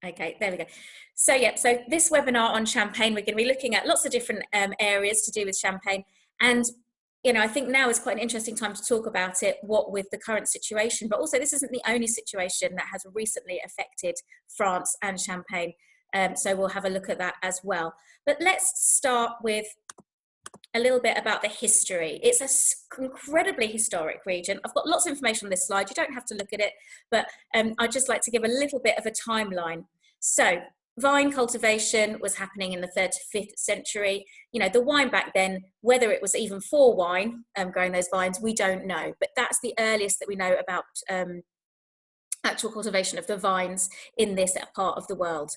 Okay, there we go. So yeah, so this webinar on champagne, we're going to be looking at lots of different areas to do with champagne. And, you know, I think now is quite an interesting time to talk about it, what with the current situation, but also this isn't the only situation that has recently affected France and champagne. So we'll have a look at that as well. But let's start with a little bit about the history. It's an incredibly historic region. I've got lots of information on this slide. You don't have to look at it, but I'd just like to give a little bit of a timeline. So vine cultivation was happening in the 3rd to 5th century. You know, the wine back then, whether it was even for wine, growing those vines, we don't know. But that's the earliest that we know about actual cultivation of the vines in this part of the world.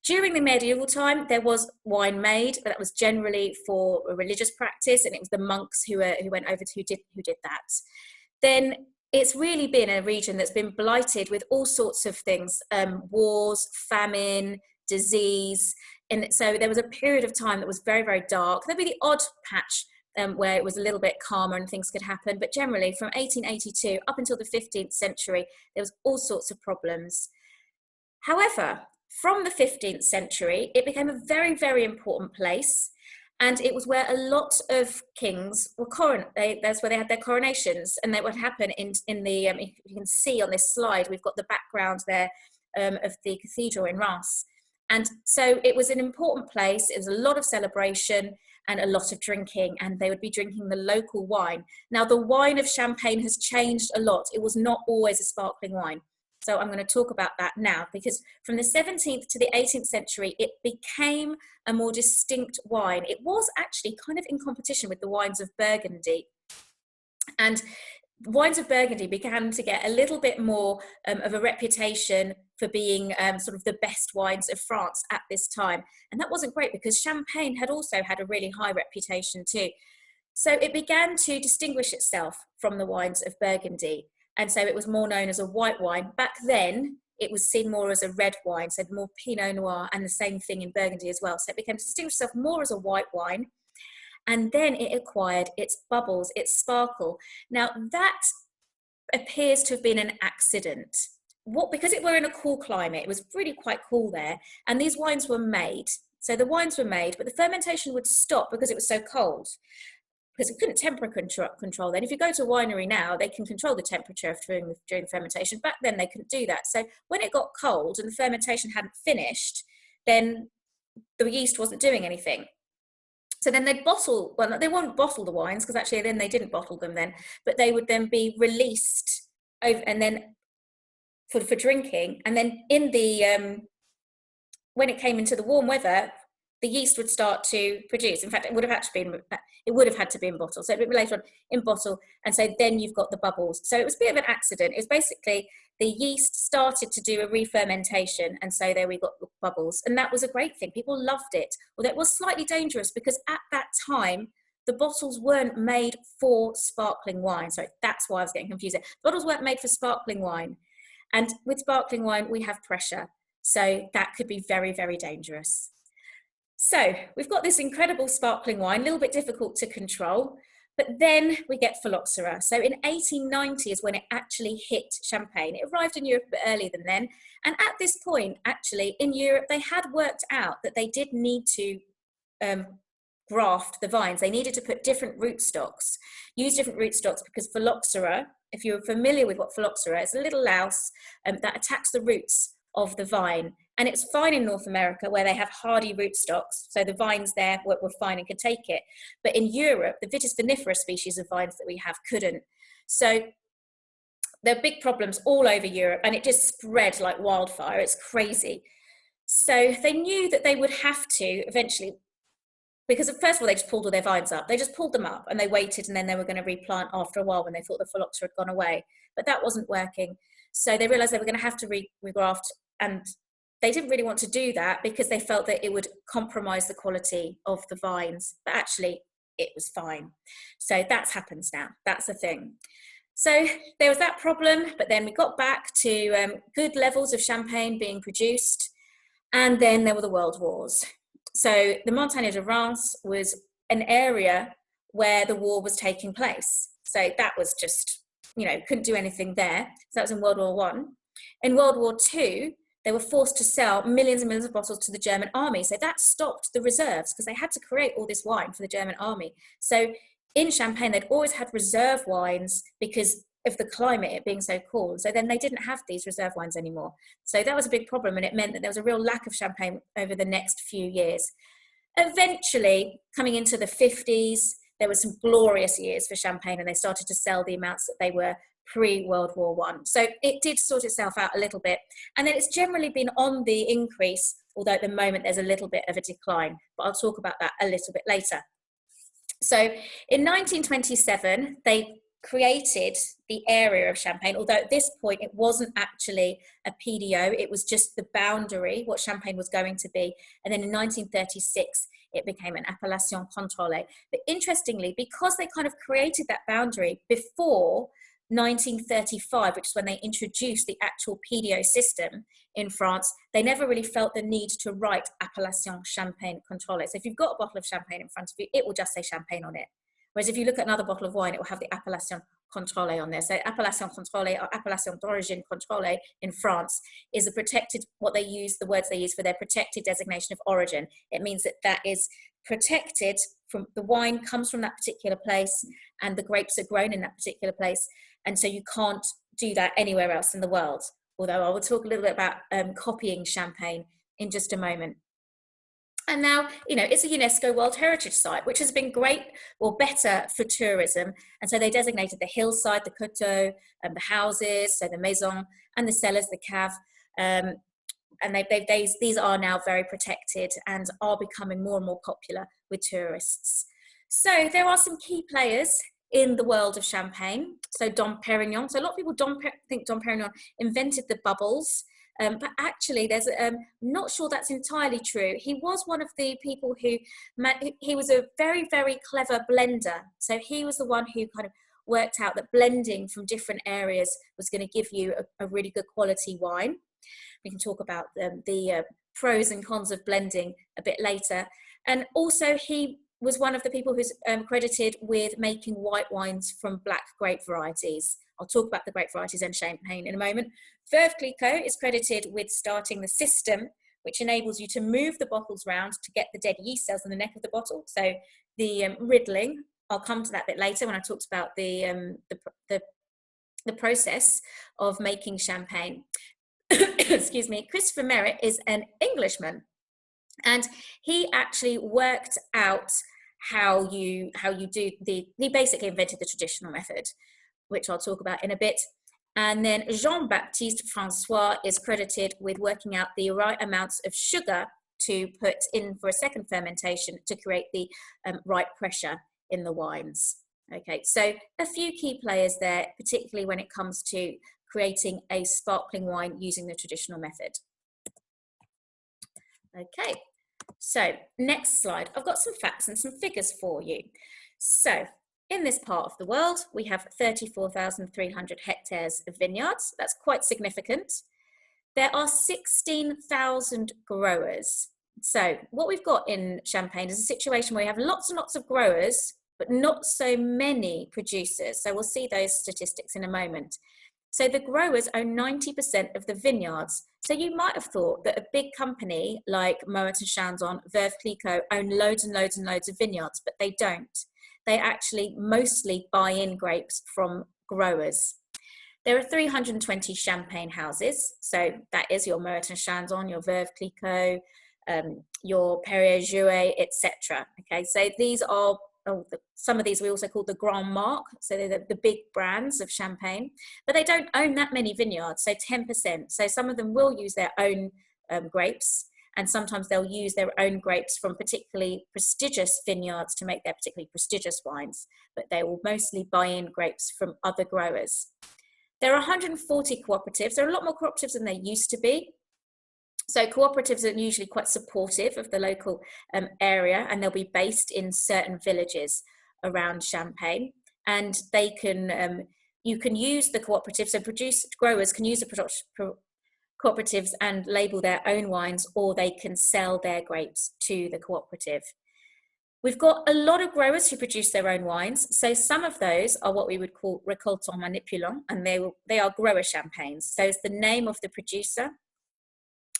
During the medieval time, there was wine made, but that was generally for a religious practice, and it was the monks who went over to who did that. Then it's really been a region that's been blighted with all sorts of things, wars, famine, disease, and so there was a period of time that was very, very dark. There'd be the odd patch where it was a little bit calmer and things could happen, but generally from 1882 up until the 15th century, there was all sorts of problems. However, from the 15th century, it became a very, very important place, and it was where a lot of kings were coronated. That's where they had their coronations, and that would happen in the, you can see on this slide, we've got the background there of the cathedral in Reims. And so it was an important place. It was a lot of celebration and a lot of drinking, and they would be drinking the local wine. Now, the wine of Champagne has changed a lot. It was not always a sparkling wine. So I'm going to talk about that now, because from the 17th to the 18th century, it became a more distinct wine. It was actually kind of in competition with the wines of Burgundy. And wines of Burgundy began to get a little bit more of a reputation for being sort of the best wines of France at this time. And that wasn't great, because Champagne had also had a really high reputation too. So it began to distinguish itself from the wines of Burgundy. And so it was more known as a white wine. Back then, it was seen more as a red wine, so more Pinot Noir, and the same thing in Burgundy as well. So it became to distinguish itself more as a white wine. And then it acquired its bubbles, its sparkle. Now, that appears to have been an accident. Because we're in a cool climate, it was really quite cool there, and these wines were made. So the wines were made, but the fermentation would stop because it was so cold, because it couldn't temperature control then. If you go to a winery now, they can control the temperature during fermentation. Back then, they couldn't do that. So when it got cold and the fermentation hadn't finished, then the yeast wasn't doing anything. So then they'd bottle, well, they won't bottle the wines, because actually then they didn't bottle them then, but they would then be released over, and then for drinking. And then in the, when it came into the warm weather, the yeast would start to produce. In fact, it would have had to be in bottle. So it would be later on in bottle. And so then you've got the bubbles. So it was a bit of an accident. It was basically the yeast started to do a re-fermentation. And so there we got the bubbles. And that was a great thing. People loved it. Although it was slightly dangerous, because at that time, the bottles weren't made for sparkling wine. Sorry, that's why I was getting confused. The bottles weren't made for sparkling wine. And with sparkling wine, we have pressure. So that could be very, very dangerous. So we've got this incredible sparkling wine, a little bit difficult to control, but then we get phylloxera. So in 1890 is when it actually hit Champagne. It arrived in Europe a bit earlier than then. And at this point, actually, in Europe, they had worked out that they did need to graft the vines. They needed to put different rootstocks, use different rootstocks, because phylloxera, if you're familiar with what phylloxera is, a little louse that attacks the roots of the vine. And it's fine in North America, where they have hardy rootstocks, so the vines there were fine and could take it. But in Europe, the Vitis vinifera species of vines that we have couldn't. So there are big problems all over Europe, and it just spread like wildfire. It's crazy. So they knew that they would have to eventually, because first of all, they just pulled all their vines up. They just pulled them up and they waited, and then they were going to replant after a while when they thought the phylloxera had gone away. But that wasn't working. So they realized they were going to have to regraft, and they didn't really want to do that because they felt that it would compromise the quality of the vines. But actually, it was fine. So that happens now. That's the thing. So there was that problem, but then we got back to good levels of champagne being produced. And then there were the world wars. So the Montagne de Reims was an area where the war was taking place. So that was just, you know, couldn't do anything there. So that was in World War I. In World War II, they were forced to sell millions and millions of bottles to the German army. So that stopped the reserves because they had to create all this wine for the German army. So in Champagne, they'd always had reserve wines because of the climate, it being so cold. So then they didn't have these reserve wines anymore. So that was a big problem, and it meant that there was a real lack of Champagne over the next few years. Eventually, coming into the 50s, there were some glorious years for Champagne, and they started to sell the amounts that they were pre-World War I. So it did sort itself out a little bit. And then it's generally been on the increase, although at the moment there's a little bit of a decline. But I'll talk about that a little bit later. So in 1927, they created the area of Champagne, although at this point it wasn't actually a PDO, it was just the boundary, what Champagne was going to be. And then in 1936, it became an appellation contrôlée. But interestingly, because they kind of created that boundary before 1935, which is when they introduced the actual PDO system in France, they never really felt the need to write appellation Champagne contrôlée. So if you've got a bottle of champagne in front of you, it will just say champagne on it. Whereas if you look at another bottle of wine, it will have the appellation contrôlée on there. So appellation contrôlée or appellation d'origine contrôlée in France is a protected, what they use, the words they use for their protected designation of origin. It means that that is protected from, the wine comes from that particular place and the grapes are grown in that particular place. And so you can't do that anywhere else in the world. Although I will talk a little bit about copying champagne in just a moment. And now, you know, it's a UNESCO World Heritage Site, which has been great or better for tourism. And so they designated the hillside, the coteaux, the houses, so the maison, and the cellars, the cave. And these are now very protected and are becoming more and more popular with tourists. So there are some key players in the world of champagne. So Dom Pérignon. So a lot of people think Dom Pérignon invented the bubbles. But actually, there's not sure that's entirely true. He was one of the people who, he was a very, very clever blender. So he was the one who kind of worked out that blending from different areas was going to give you a really good quality wine. We can talk about the pros and cons of blending a bit later. And also he was one of the people who's credited with making white wines from black grape varieties. I'll talk about the grape varieties and champagne in a moment. Veuve Clicquot is credited with starting the system which enables you to move the bottles round to get the dead yeast cells in the neck of the bottle. So the riddling, I'll come to that a bit later when I talked about the process of making champagne. Excuse me. Christopher Merritt is an Englishman, and he actually worked out how you do he basically invented the traditional method, which I'll talk about in a bit. And then Jean-Baptiste Francois is credited with working out the right amounts of sugar to put in for a second fermentation to create the right pressure in the wines. Okay, so a few key players there, particularly when it comes to creating a sparkling wine using the traditional method. Okay, so next slide. I've got some facts and some figures for you. So in this part of the world, we have 34,300 hectares of vineyards. That's quite significant. There are 16,000 growers. So what we've got in Champagne is a situation where you have lots and lots of growers, but not so many producers. So we'll see those statistics in a moment. So the growers own 90% of the vineyards. So you might have thought that a big company like Moet and Chandon, Veuve Clicquot own loads and loads and loads of vineyards, but they don't. They actually mostly buy in grapes from growers. There are 320 champagne houses. So that is your Moet and Chandon, your Veuve Clicquot, your Perrier-Jouët, etc. Okay, so these are, some of these we also call the Grand Marque, so they're the big brands of champagne, but they don't own that many vineyards, so 10%. So some of them will use their own grapes, and sometimes they'll use their own grapes from particularly prestigious vineyards to make their particularly prestigious wines, but they will mostly buy in grapes from other growers. There are 140 cooperatives. There are a lot more cooperatives than there used to be. So cooperatives are usually quite supportive of the local area, and they'll be based in certain villages around Champagne. And they can, you can use the cooperatives, so growers can use the cooperatives and label their own wines, or they can sell their grapes to the cooperative. We've got a lot of growers who produce their own wines. So some of those are what we would call récoltants manipulants, and they are grower champagnes. So it's the name of the producer.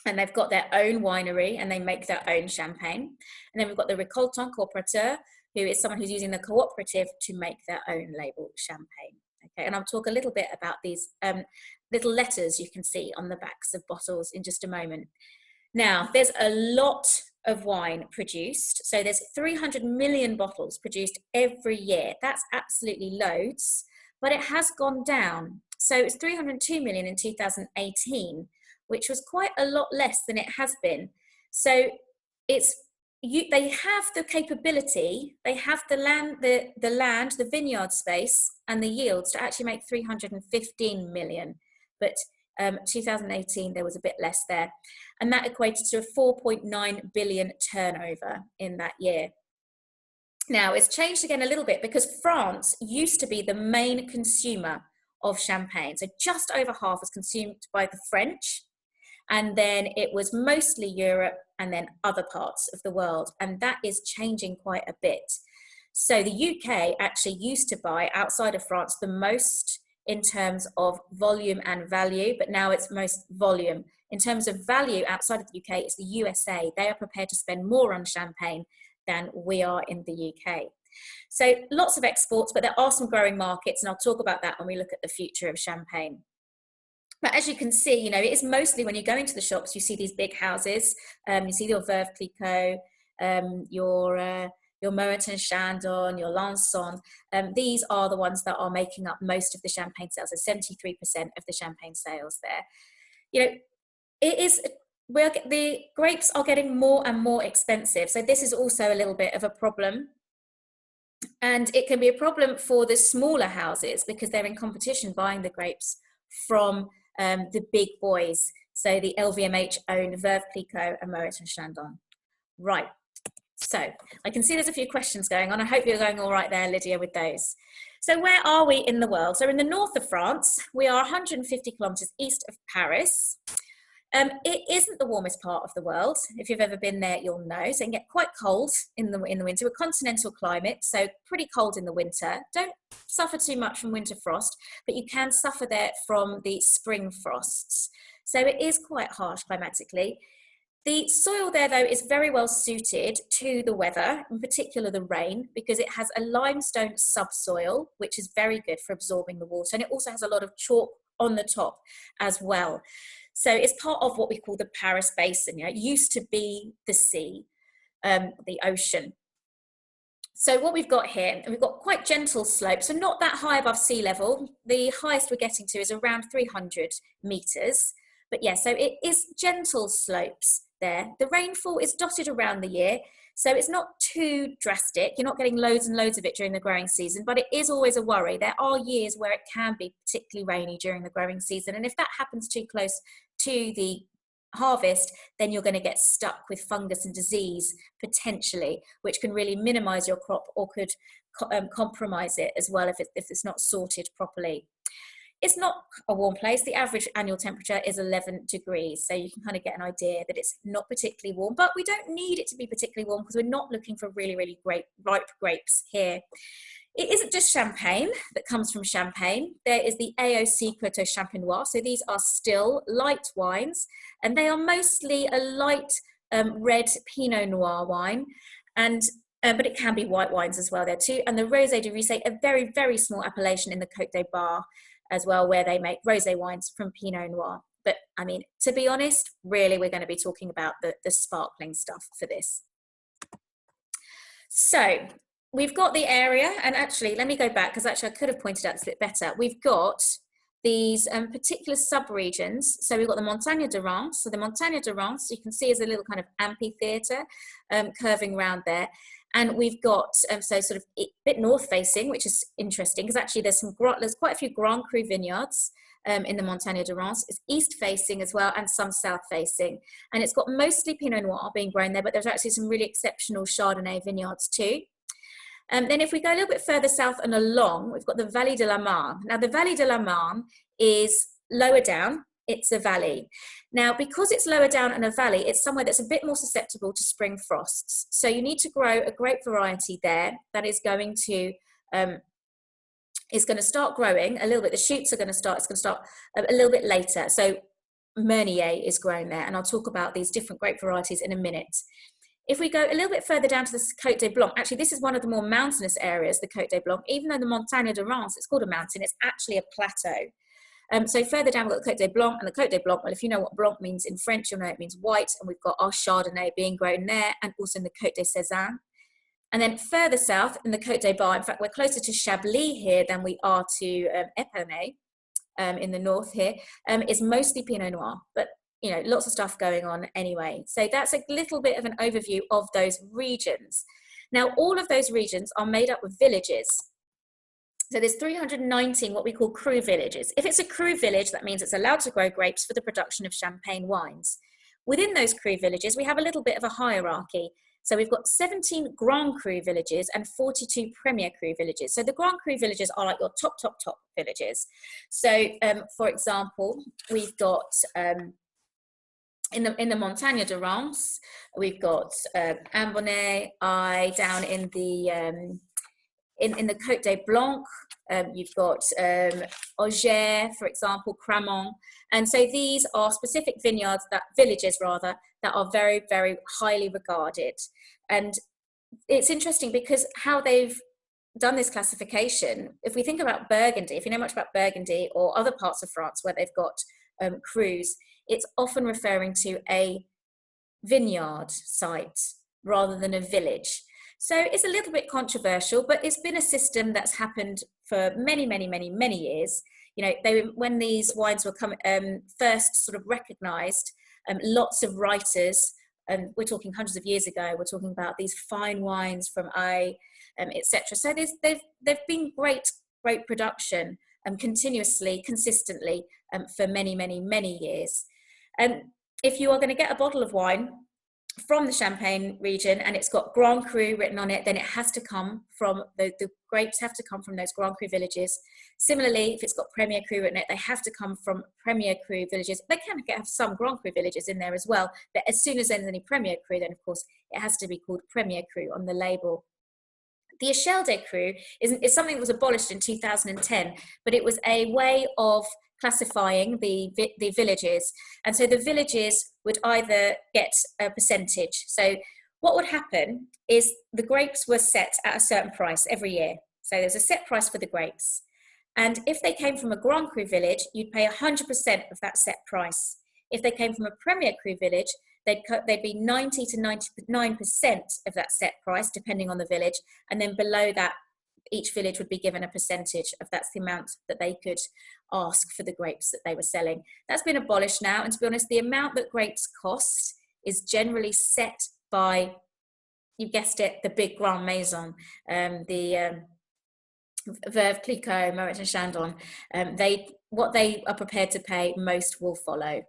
and they've got their own winery and they make their own champagne. And then we've got the récoltant coopérateur, who is someone who's using the cooperative to make their own label champagne. Okay, and I'll talk a little bit about these little letters you can see on the backs of bottles in just a moment. Now, there's a lot of wine produced. So there's 300 million bottles produced every year. That's absolutely loads, but it has gone down. So it's 302 million in 2018, which was quite a lot less than it has been. So they have the capability, they have the land, the vineyard space and the yields to actually make 315 million. But 2018, there was a bit less there. And that equated to a 4.9 billion turnover in that year. Now, it's changed again a little bit because France used to be the main consumer of champagne. So just over half was consumed by the French. And then it was mostly Europe and then other parts of the world. And that is changing quite a bit. So the UK actually used to buy outside of France the most in terms of volume and value, but now it's most volume. In terms of value outside of the UK, it's the USA. They are prepared to spend more on champagne than we are in the UK. So lots of exports, but there are some growing markets, and I'll talk about that when we look at the future of champagne. But as you can see, you know, it is mostly when you go into the shops, you see these big houses. You see your Veuve Clicquot, your Moet and Chandon, your Lanson. These are the ones that are making up most of the champagne sales. So 73% of the champagne sales there. You know, the grapes are getting more and more expensive. So this is also a little bit of a problem. And it can be a problem for the smaller houses because they're in competition buying the grapes from the big boys. So the LVMH own Veuve Clicquot and Moet and Chandon. Right. So I can see there's a few questions going on. I hope you're going all right there, Lydia, with those. So where are we in the world? So in the north of France, we are 150 kilometers east of Paris. It isn't the warmest part of the world. If you've ever been there, you'll know. So it can get quite cold in the winter. We're continental climate, so pretty cold in the winter. Don't suffer too much from winter frost, but you can suffer there from the spring frosts. So it is quite harsh climatically. The soil there, though, is very well suited to the weather, in particular the rain, because it has a limestone subsoil, which is very good for absorbing the water. And it also has a lot of chalk on the top as well. So it's part of what we call the Paris Basin. You know, it used to be the sea, the ocean. So what we've got here, we've got quite gentle slopes, so not that high above sea level. The highest we're getting to is around 300 meters. But yeah, so it is gentle slopes there. The rainfall is dotted around the year, so it's not too drastic. You're not getting loads and loads of it during the growing season, but it is always a worry. There are years where it can be particularly rainy during the growing season, and if that happens too close to the harvest, then you're going to get stuck with fungus and disease potentially, which can really minimize your crop or could compromise it as well if it's not sorted properly. It's not a warm place. The average annual temperature is 11 degrees. So you can kind of get an idea that it's not particularly warm, but we don't need it to be particularly warm because we're not looking for really, really great ripe grapes here. It isn't just champagne that comes from Champagne. There is the AOC Coteau Champenois. So these are still light wines, and they are mostly a light red Pinot Noir wine. And but it can be white wines as well there too. And the Rosé de Rissé, a very, very small appellation in the Côte des Bar as well, where they make rosé wines from Pinot Noir. But I mean, to be honest, really, we're going to be talking about the sparkling stuff for this. So we've got the area, and actually, let me go back, because actually I could have pointed out this a bit better. We've got these particular sub-regions. So we've got the Montagne de Reims. So the Montagne de Reims, you can see, is a little kind of amphitheatre curving around there. And we've got, so sort of a bit north-facing, which is interesting, because actually there's quite a few Grand Cru vineyards in the Montagne de Reims. It's east-facing as well, and some south-facing. And it's got mostly Pinot Noir being grown there, but there's actually some really exceptional Chardonnay vineyards too. Then if we go a little bit further south and along, we've got the Vallée de la Marne. Now, the Vallée de la Marne is lower down. It's a valley. Now, because it's lower down in a valley, it's somewhere that's a bit more susceptible to spring frosts. So you need to grow a grape variety there that is going to start growing a little bit. The shoots are going to start, it's going to start a little bit later. So Meunier is grown there, and I'll talk about these different grape varieties in a minute. If we go a little bit further down to the Côte des Blancs, actually this is one of the more mountainous areas, the Côte des Blancs. Even though the Montagne de Reims, it's called a mountain, it's actually a plateau. So further down we've got the Côte des Blancs, and the Côte des Blancs, well, if you know what blanc means in French, you'll know it means white, and we've got our Chardonnay being grown there, and also in the Côte des Cézannes. And then further south in the Côte des Bars, in fact, we're closer to Chablis here than we are to Épernay, in the north here, is mostly Pinot Noir, but you know, lots of stuff going on anyway. So that's a little bit of an overview of those regions. Now, all of those regions are made up of villages. So there's 319 what we call cru villages. If it's a cru village, that means it's allowed to grow grapes for the production of champagne wines. Within those cru villages, we have a little bit of a hierarchy. So we've got 17 Grand Cru villages and 42 Premier Cru villages. So the Grand Cru villages are like your top villages. So for example, we've got in the Montagne de Reims, we've got Ambonnay, down in the Côte des Blancs, you've got Auger, for example, Cramont. And so these are specific villages that are very, very highly regarded. And it's interesting because how they've done this classification, if we think about Burgundy, if you know much about Burgundy or other parts of France where they've got crus, it's often referring to a vineyard site rather than a village. So it's a little bit controversial, but it's been a system that's happened for many, many, many, many years. You know, when these wines were first sort of recognized, lots of writers, we're talking hundreds of years ago, we're talking about these fine wines from etc. So they've been great production continuously, consistently for many, many, many years. If you are going to get a bottle of wine from the Champagne region and it's got Grand Cru written on it, then it has to come from, the grapes have to come from those Grand Cru villages. Similarly, if it's got Premier Cru written on it, they have to come from Premier Cru villages. They can have some Grand Cru villages in there as well, but as soon as there's any Premier Cru, then of course it has to be called Premier Cru on the label. The Échelle des Crus is something that was abolished in 2010, but it was a way of classifying the villages. And so the villages would either get a percentage. So what would happen is the grapes were set at a certain price every year. So there's a set price for the grapes. And if they came from a Grand Cru village, you'd pay 100% of that set price. If they came from a Premier Cru village, they'd be 90 to 99% of that set price, depending on the village. And then below that, each village would be given a percentage of that's the amount that they could ask for the grapes that they were selling. That's been abolished now. And to be honest, the amount that grapes cost is generally set by, you guessed it, the big Grand Maison, the Veuve Clicquot, Moët and Chandon. What they are prepared to pay, most will follow.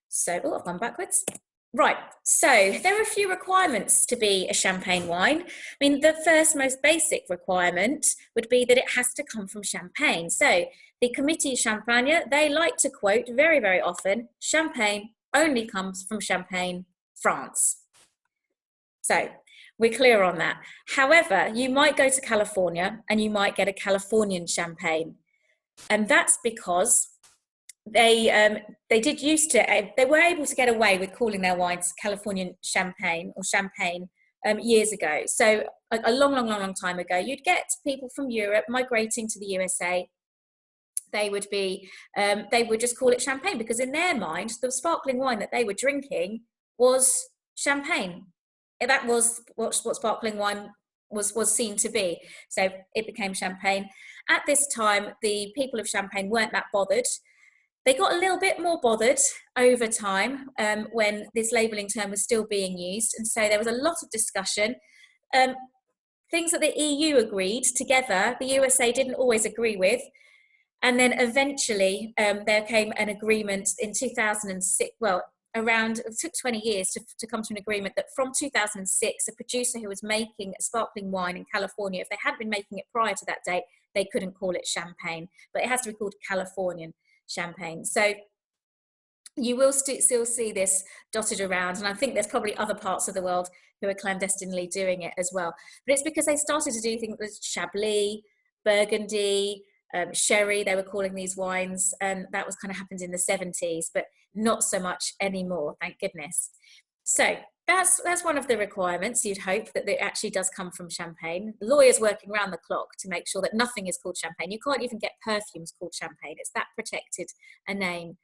So, I've gone backwards. Right, so there are a few requirements to be a champagne wine. I mean, the first most basic requirement would be that it has to come from Champagne. So the Comité Champagne, they like to quote very, very often, Champagne only comes from Champagne, France. So we're clear on that. However, you might go to California and you might get a Californian champagne. And that's because they were able to get away with calling their wines Californian champagne or champagne years ago. So a long time ago, you'd get people from Europe migrating to the USA. They would just call it champagne because in their mind, the sparkling wine that they were drinking was champagne. That was what sparkling wine was seen to be. So it became champagne. At this time, the people of Champagne weren't that bothered. They got a little bit more bothered over time when this labelling term was still being used. And so there was a lot of discussion. Things that the EU agreed together, the USA didn't always agree with. And then eventually there came an agreement in 2006. Well, it took 20 years to come to an agreement that from 2006, a producer who was making a sparkling wine in California, if they hadn't been making it prior to that date, they couldn't call it champagne, but it has to be called Californian champagne. So you will still see this dotted around, and I think there's probably other parts of the world who are clandestinely doing it as well. But it's because they started to do things with Chablis, Burgundy, sherry, they were calling these wines, and that was kind of happened in the 70s, but not so much anymore, thank goodness. So that's one of the requirements. You'd hope that it actually does come from Champagne. Lawyers working around the clock to make sure that nothing is called Champagne. You can't even get perfumes called Champagne. It's that protected a name.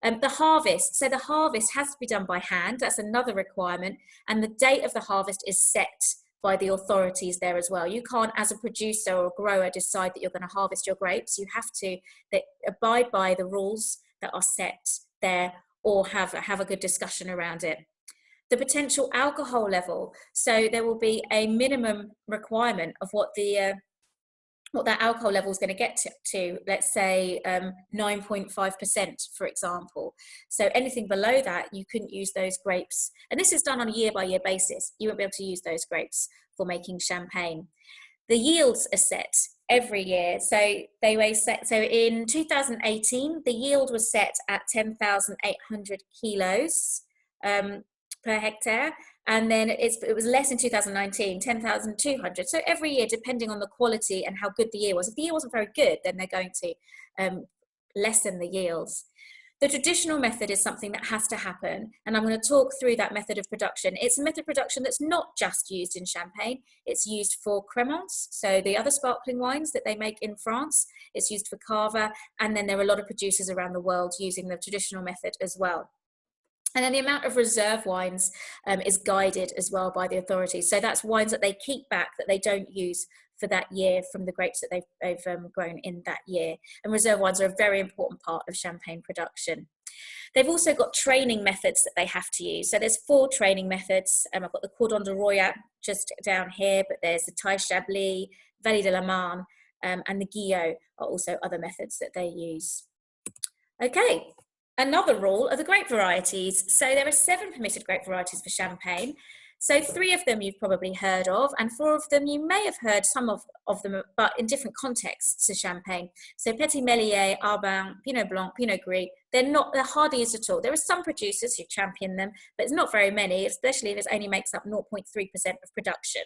The harvest, so the harvest has to be done by hand. That's another requirement. And the date of the harvest is set by the authorities there as well. You can't, as a producer or grower, decide that you're going to harvest your grapes. You have to abide by the rules that are set there, or have a good discussion around it. The potential alcohol level, so there will be a minimum requirement of what that alcohol level is going to get to, let's say 9.5%, for example. So anything below that, you couldn't use those grapes. And this is done on a year-by-year basis. You won't be able to use those grapes for making champagne. The yields are set every year. So they were set. So in 2018, the yield was set at 10,800 kilos per hectare. And then it was less in 2019, 10,200. So every year, depending on the quality and how good the year was. If the year wasn't very good, then they're going to lessen the yields. The traditional method is something that has to happen, and I'm going to talk through that method of production. It's a method of production that's not just used in Champagne. It's used for crémence, so the other sparkling wines that they make in France. It's used for cava, and then there are a lot of producers around the world using the traditional method as well. And then the amount of reserve wines is guided as well by the authorities. So that's wines that they keep back, that they don't use for that year from the grapes that they've grown in that year. And reserve wines are a very important part of Champagne production. They've also got training methods that they have to use. So there's 4 training methods. I've got the Cordon de Roya just down here, but there's the Taille Chablis, Vallée de la Marne, and the Guillot are also other methods that they use. Okay. Another rule are the grape varieties. So there are 7 permitted grape varieties for Champagne. So 3 of them you've probably heard of, and 4 of them you may have heard some of them, but in different contexts to Champagne. So Petit Melier, Arbin, Pinot Blanc, Pinot Gris, they're hardly used at all. There are some producers who champion them, but it's not very many, especially if it only makes up 0.3% of production.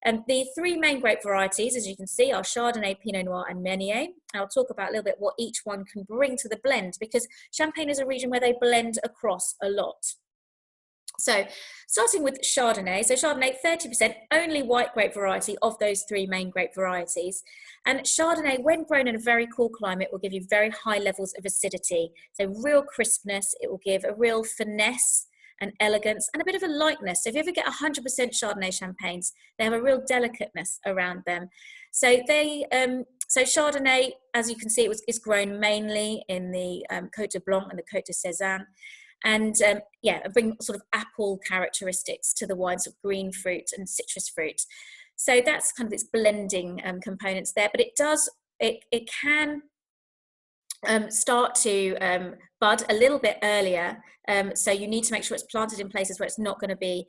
The 3 main grape varieties, as you can see, are Chardonnay, Pinot Noir, and Meunier. I'll talk about a little bit what each one can bring to the blend, because Champagne is a region where they blend across a lot. So starting with Chardonnay, so Chardonnay 30%, only white grape variety of those 3 main grape varieties. And Chardonnay, when grown in a very cool climate, will give you very high levels of acidity. So real crispness, it will give a real finesse and elegance and a bit of a lightness. So if you ever get 100% Chardonnay champagnes, they have a real delicateness around them. So so Chardonnay, as you can see, is grown mainly in the Côte de Blanc and the Côte de Sézanne. And bring sort of apple characteristics to the wines, of green fruit and citrus fruit. So that's kind of its blending components there, but it can start to bud a little bit earlier. So you need to make sure it's planted in places where it's not going to be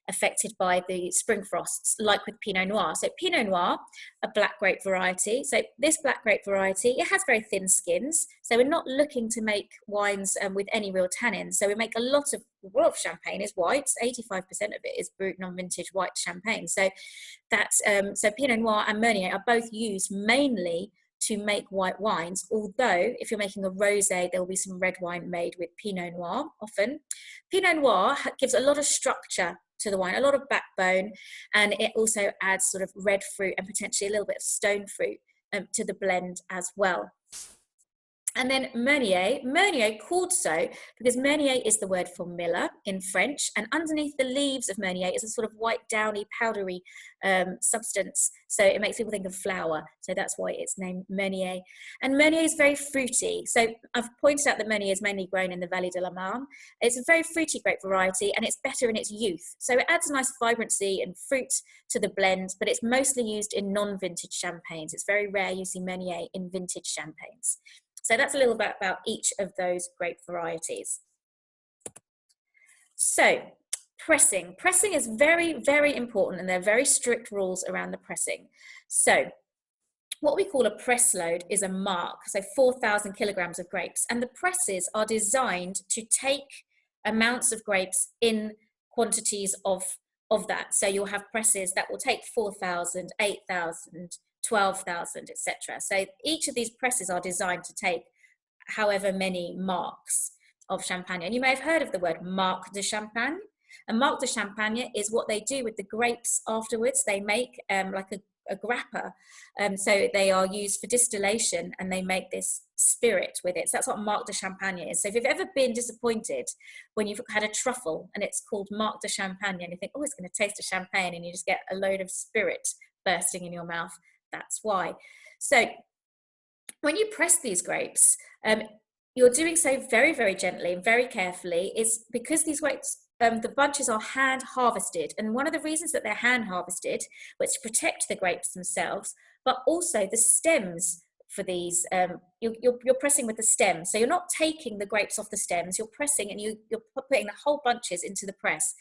affected by the spring frosts, like with Pinot Noir. So Pinot Noir, a black grape variety. So this black grape variety, it has very thin skins. So we're not looking to make wines with any real tannins. So we make a lot of champagne is white. 85% of it is brut non-vintage white champagne. So that's so Pinot Noir and Meunier are both used mainly to make white wines, although if you're making a rosé, there will be some red wine made with Pinot Noir often. Pinot Noir gives a lot of structure to the wine, a lot of backbone, and it also adds sort of red fruit and potentially a little bit of stone fruit to the blend as well. And then Meunier called so because Meunier is the word for miller in French, and underneath the leaves of Meunier is a sort of white, downy, powdery substance. So it makes people think of flour. So that's why it's named Meunier. And Meunier is very fruity. So I've pointed out that Meunier is mainly grown in the Vallée de la Marne. It's a very fruity grape variety, and it's better in its youth. So it adds a nice vibrancy and fruit to the blend, but it's mostly used in non-vintage champagnes. It's very rare you see Meunier in vintage champagnes. So that's a little bit about each of those grape varieties. So pressing. Pressing is very, very important, and there are very strict rules around the pressing. So what we call a press load is a mark, so 4,000 kilograms of grapes. And the presses are designed to take amounts of grapes in quantities of that. So you'll have presses that will take 4,000, 8,000, 12,000, etc. So each of these presses are designed to take however many marks of champagne. And you may have heard of the word marque de champagne. A marque de champagne is what they do with the grapes afterwards. They make like a grappa. So they are used for distillation, and they make this spirit with it. So that's what marque de champagne is. So if you've ever been disappointed when you've had a truffle and it's called marque de champagne, and you think, oh, it's going to taste of champagne, and you just get a load of spirit bursting in your mouth, that's why. So when you press these grapes, you're doing so very, very gently and very carefully. It's because these grapes, the bunches are hand harvested. And one of the reasons that they're hand harvested was to protect the grapes themselves, but also the stems for these, you're pressing with the stems. So you're not taking the grapes off the stems, you're pressing, and you're putting the whole bunches into the press.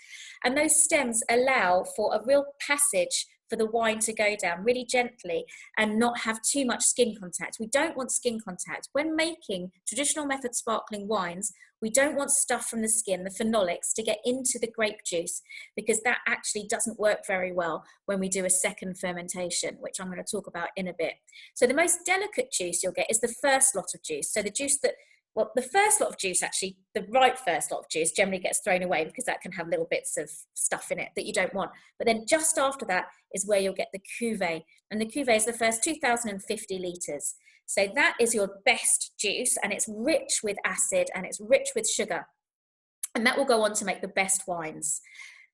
And those stems allow for a real passage for the wine to go down really gently and not have too much skin contact. We don't want skin contact. When making traditional method sparkling wines, we don't want stuff from the skin, the phenolics, to get into the grape juice, because that actually doesn't work very well when we do a second fermentation, which I'm going to talk about in a bit. So the most delicate juice you'll get is the first lot of juice. So the juice that, well, the first lot of juice, actually, the right first lot of juice generally gets thrown away because that can have little bits of stuff in it that you don't want. But then just after that is where you'll get the cuvée. And the cuvée is the first 2,050 litres. So that is your best juice, and it's rich with acid and it's rich with sugar. And that will go on to make the best wines.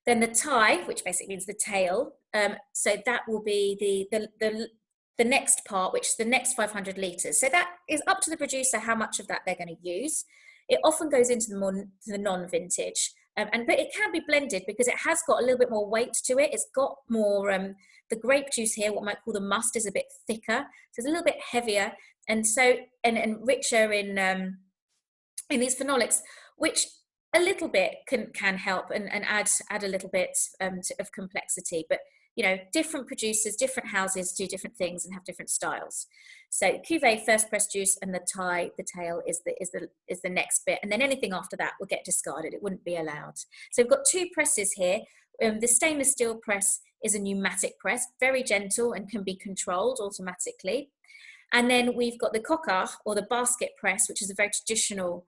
Then the taille, which basically means the tail, so that will be the next part, which is the next 500 litres. So that is up to the producer how much of that they're going to use. It often goes into the non-vintage, but it can be blended because it has got a little bit more weight to it. It's got more, the grape juice here, what I might call the must, is a bit thicker. So it's a little bit heavier and so and richer in these phenolics, which a little bit can help and add a little bit of complexity. But you know, different producers, different houses do different things and have different styles. So cuvée, first press juice, and the tail is the next bit, and then anything after that will get discarded. It wouldn't be allowed. So we've got two presses here. The stainless steel press is a pneumatic press, very gentle and can be controlled automatically. And then we've got the coquard, or the basket press, which is a very traditional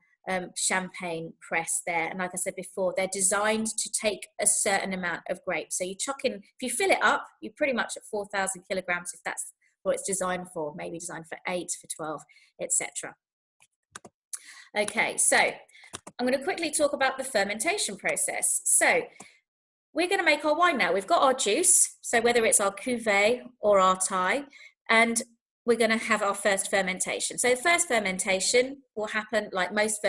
champagne press there. And like I said before, they're designed to take a certain amount of grapes. So you chuck in, if you fill it up, you're pretty much at 4,000 kilograms if that's what it's designed for, maybe designed for 8, for 12, etc. Okay, so I'm going to quickly talk about the fermentation process. So we're going to make our wine now. We've got our juice, so whether it's our cuvée or our taille, and we're going to have our first fermentation. So the first fermentation will happen like most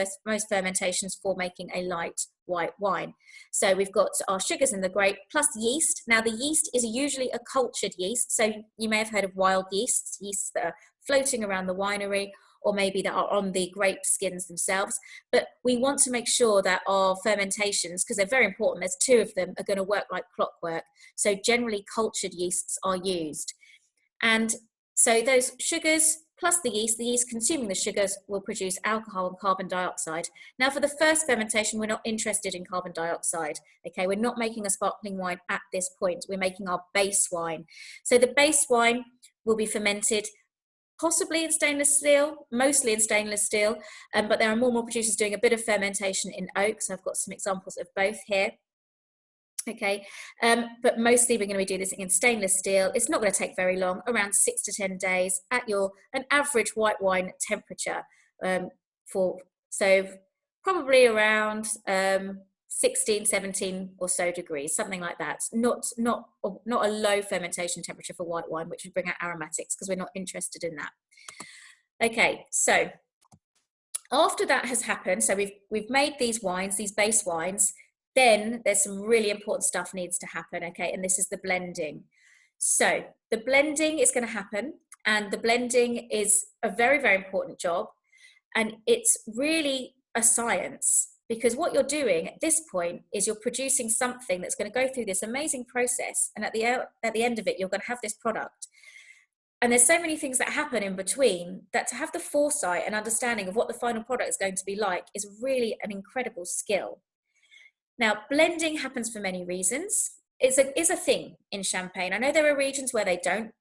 fermentations for making a light white wine. So we've got our sugars in the grape plus yeast. Now the yeast is usually a cultured yeast. So you may have heard of wild yeasts that are floating around the winery, or maybe that are on the grape skins themselves. But we want to make sure that our fermentations, because they're very important, there's 2 of them, are going to work like clockwork. So generally cultured yeasts are used. And so those sugars plus the yeast consuming the sugars will produce alcohol and carbon dioxide. Now for the first fermentation, we're not interested in carbon dioxide. Okay, we're not making a sparkling wine at this point. We're making our base wine. So the base wine will be fermented possibly in stainless steel, mostly in stainless steel, but there are more and more producers doing a bit of fermentation in oak. So I've got some examples of both here. Okay, but mostly we're going to be doing this in stainless steel. It's not going to take very long, around 6 to 10 days at an average white wine temperature. So probably around 16, 17 or so degrees, something like that. Not a low fermentation temperature for white wine, which would bring out aromatics, because we're not interested in that. Okay, so after that has happened, so we've made these wines, these base wines. Then there's some really important stuff needs to happen, okay? And this is the blending. So the blending is going to happen, and the blending is a very, very important job. And it's really a science, because what you're doing at this point is you're producing something that's going to go through this amazing process. And at the end of it, you're going to have this product. And there's so many things that happen in between that to have the foresight and understanding of what the final product is going to be like is really an incredible skill. Now, blending happens for many reasons. It's a thing in Champagne. I know there are regions where they don't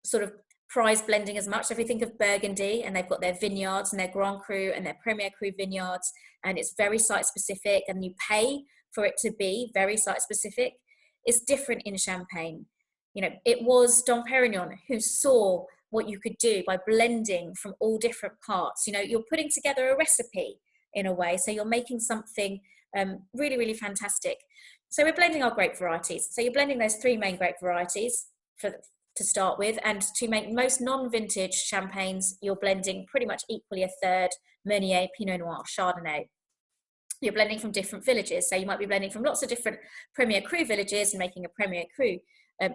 sort of prize blending as much. So if we think of Burgundy, and they've got their vineyards and their Grand Cru and their Premier Cru vineyards, and it's very site specific, and you pay for it to be very site specific. It's different in Champagne. You know, it was Dom Perignon who saw what you could do by blending from all different parts. You know, you're putting together a recipe in a way, so you're making something really, really fantastic. So we're blending our grape varieties. So you're blending those 3 main grape varieties to start with, and to make most non-vintage champagnes, you're blending pretty much equally a third Meunier, Pinot Noir, Chardonnay. You're blending from different villages, so you might be blending from lots of different Premier Cru villages and making a Premier Cru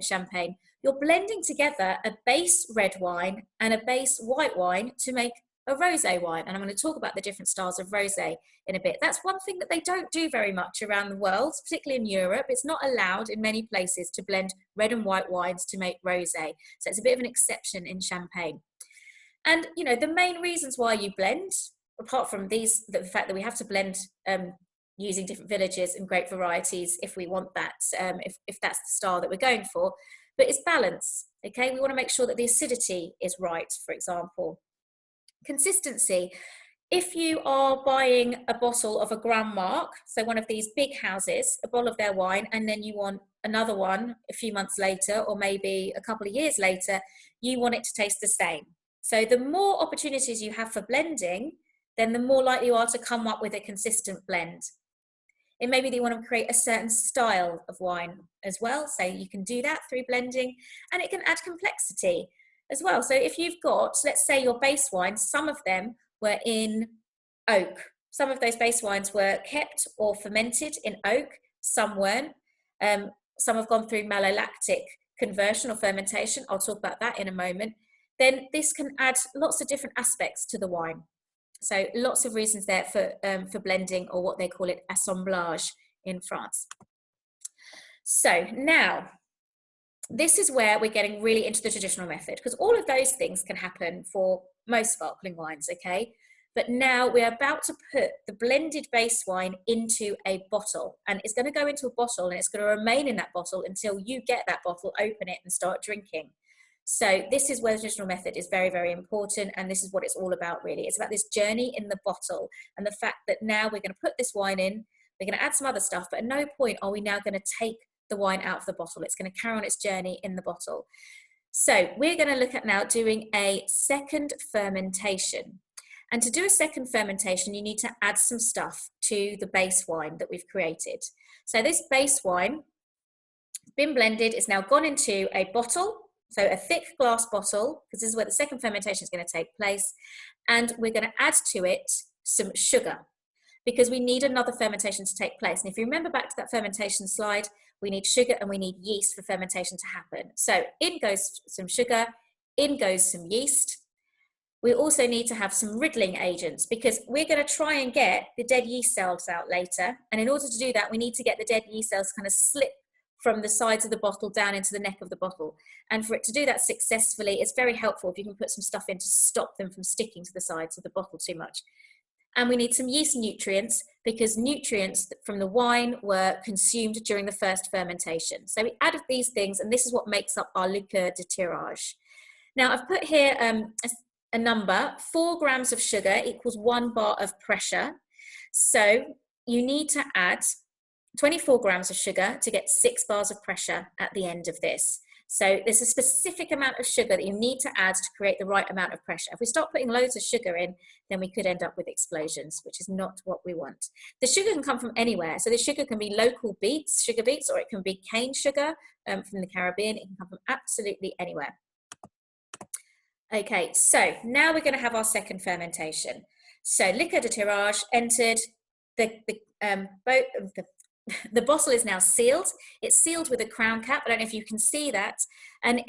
champagne. You're blending together a base red wine and a base white wine to make a rosé wine, and I'm going to talk about the different styles of rosé in a bit. That's one thing that they don't do very much around the world, particularly in Europe. It's not allowed in many places to blend red and white wines to make rosé, so it's a bit of an exception in Champagne. And you know, the main reasons why you blend, apart from these, the fact that we have to blend using different villages and grape varieties if we want that, if that's the style that we're going for, but it's balance. Okay, we want to make sure that the acidity is right, for example. Consistency. If you are buying a bottle of a Grand Marque, so one of these big houses, a bottle of their wine, and then you want another one a few months later, or maybe a couple of years later, you want it to taste the same. So the more opportunities you have for blending, then the more likely you are to come up with a consistent blend. It may be that you want to create a certain style of wine as well, so you can do that through blending, and it can add complexity as well. So if you've got, let's say your base wines, some of them were in oak. Some of those base wines were kept or fermented in oak, some weren't. Some have gone through malolactic conversion or fermentation. I'll talk about that in a moment. Then this can add lots of different aspects to the wine. So lots of reasons there for blending, or what they call it, assemblage in France. So now, this is where we're getting really into the traditional method, because all of those things can happen for most sparkling wines, okay? But now we're about to put the blended base wine into a bottle, and it's going to go into a bottle, and it's going to remain in that bottle until you get that bottle, open it, and start drinking. So this is where the traditional method is very, very important, and this is what it's all about, really. It's about this journey in the bottle, and the fact that now we're going to put this wine in, we're going to add some other stuff, but at no point are we now going to take the wine out of the bottle. It's going to carry on its journey in the bottle. So we're going to look at now doing a second fermentation. And to do a second fermentation, you need to add some stuff to the base wine that we've created. So this base wine has been blended, it's now gone into a bottle, so a thick glass bottle, because this is where the second fermentation is going to take place. And we're going to add to it some sugar, because we need another fermentation to take place. And if you remember back to that fermentation slide, we need sugar and we need yeast for fermentation to happen. So in goes some sugar, in goes some yeast. We also need to have some riddling agents, because we're going to try and get the dead yeast cells out later. And in order to do that, we need to get the dead yeast cells kind of slip from the sides of the bottle down into the neck of the bottle. And for it to do that successfully, it's very helpful if you can put some stuff in to stop them from sticking to the sides of the bottle too much. And we need some yeast nutrients, because nutrients from the wine were consumed during the first fermentation. So we added these things, and this is what makes up our liqueur de tirage. Now I've put here a number, 4 grams of sugar equals 1 bar of pressure. So you need to add 24 grams of sugar to get 6 bars of pressure at the end of this. So there's a specific amount of sugar that you need to add to create the right amount of pressure. If we start putting loads of sugar in, then we could end up with explosions, which is not what we want. The sugar can come from anywhere. So the sugar can be local beets, sugar beets, or it can be cane sugar from the Caribbean. It can come from absolutely anywhere. Okay, so now we're going to have our second fermentation. So liqueur de tirage entered, the bottle is now sealed. It's sealed with a crown cap. I don't know if you can see that. And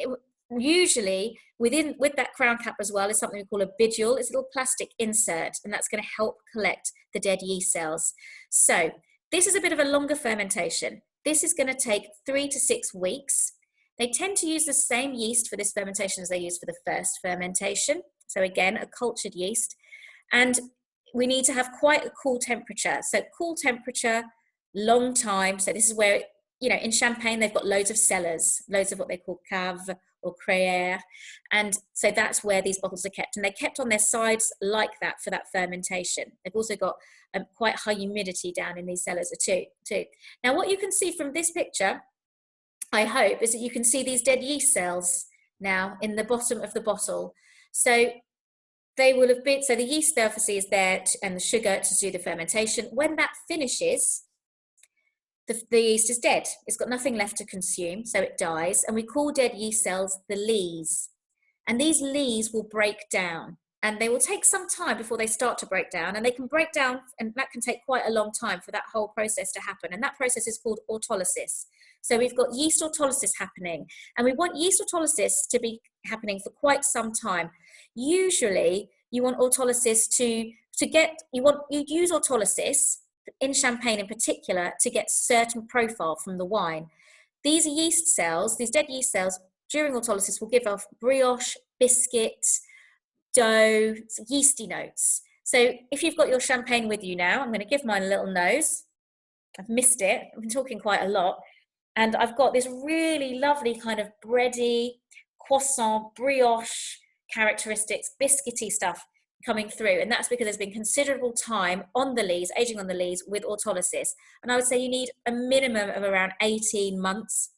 usually with that crown cap as well is something we call a bidule. It's a little plastic insert, and that's going to help collect the dead yeast cells. So this is a bit of a longer fermentation. This is going to take 3 to 6 weeks. They tend to use the same yeast for this fermentation as they used for the first fermentation. So again, a cultured yeast. And we need to have quite a cool temperature. So cool temperature, long time. So this is where, you know, in Champagne, they've got loads of cellars, loads of what they call cave or Gruyere. And so that's where these bottles are kept. And they're kept on their sides like that for that fermentation. They've also got quite high humidity down in these cellars too. Now, what you can see from this picture, I hope, is that you can see these dead yeast cells now in the bottom of the bottle. So they will have been, so the yeast obviously is there and the sugar to do the fermentation. When that finishes, the yeast is dead. It's got nothing left to consume, so it dies. And we call dead yeast cells the lees. And these lees will break down. And they will take some time before they start to break down. And they can break down, and that can take quite a long time for that whole process to happen. And that process is called autolysis. So we've got yeast autolysis happening. And we want yeast autolysis to be happening for quite some time. Usually, you want autolysis you use autolysis in champagne in particular to get certain profile from the wine. These yeast cells, these dead yeast cells, during autolysis will give off brioche, biscuit, dough, yeasty notes. So if you've got your champagne with you now, I'm going to give mine a little nose. I've missed it. I've been talking quite a lot. And I've got this really lovely kind of bready, croissant, brioche characteristics, biscuity stuff coming through. And that's because there's been considerable time on the lees, aging on the lees with autolysis. And I would say you need a minimum of around 18 months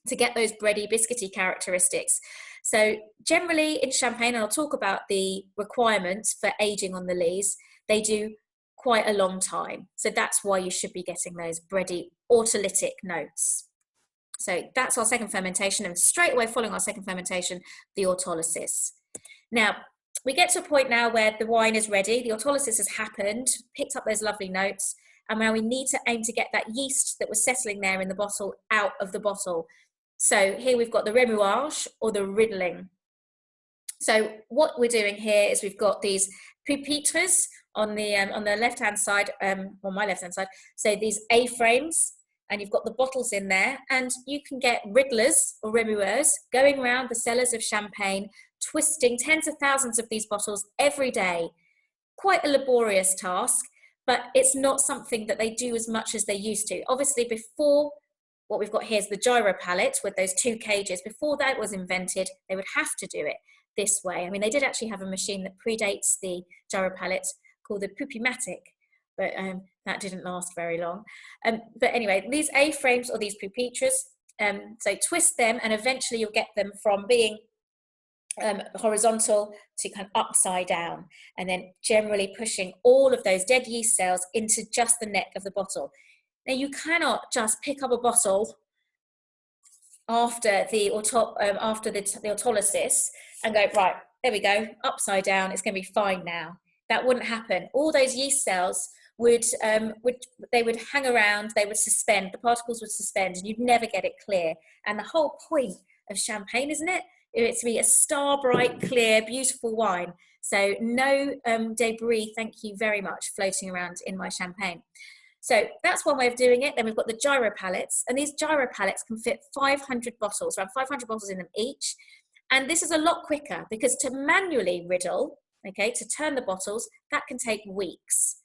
to get those bready, biscuity characteristics. So generally in champagne, and I'll talk about the requirements for aging on the lees, they do quite a long time. So that's why you should be getting those bready autolytic notes. So that's our second fermentation, and straight away following our second fermentation, the autolysis. Now, we get to a point now where the wine is ready, the autolysis has happened, picked up those lovely notes, and now we need to aim to get that yeast that was settling there in the bottle out of the bottle. So here we've got the remuage or the riddling. So what we're doing here is we've got these pupitres on the left-hand side, on my left-hand side, so these A-frames, and you've got the bottles in there, and you can get riddlers or remueurs going around the cellars of champagne, twisting tens of thousands of these bottles every day. Quite a laborious task, but it's not something that they do as much as they used to. Obviously, before, what we've got here is the gyro pallet with those 2 cages. Before that was invented, they would have to do it this way. I mean, they did actually have a machine that predates the gyro pallet called the Pupimatic, but that didn't last very long. But anyway, these A-frames or these pupitres, so twist them, and eventually you'll get them from being horizontal to kind of upside down, and then generally pushing all of those dead yeast cells into just the neck of the bottle. Now, you cannot just pick up a bottle after the autolysis and go, right, there we go, upside down, it's going to be fine now. That wouldn't happen. All those yeast cells would hang around, they would suspend, the particles would suspend, and you'd never get it clear. And the whole point of champagne, isn't it? It's to be a star bright, clear, beautiful wine. So no debris, thank you very much, floating around in my champagne. So that's one way of doing it. Then we've got the gyro pallets, and these gyro pallets can fit 500 bottles, around 500 bottles in them each. And this is a lot quicker, because to manually riddle, okay, to turn the bottles, that can take weeks.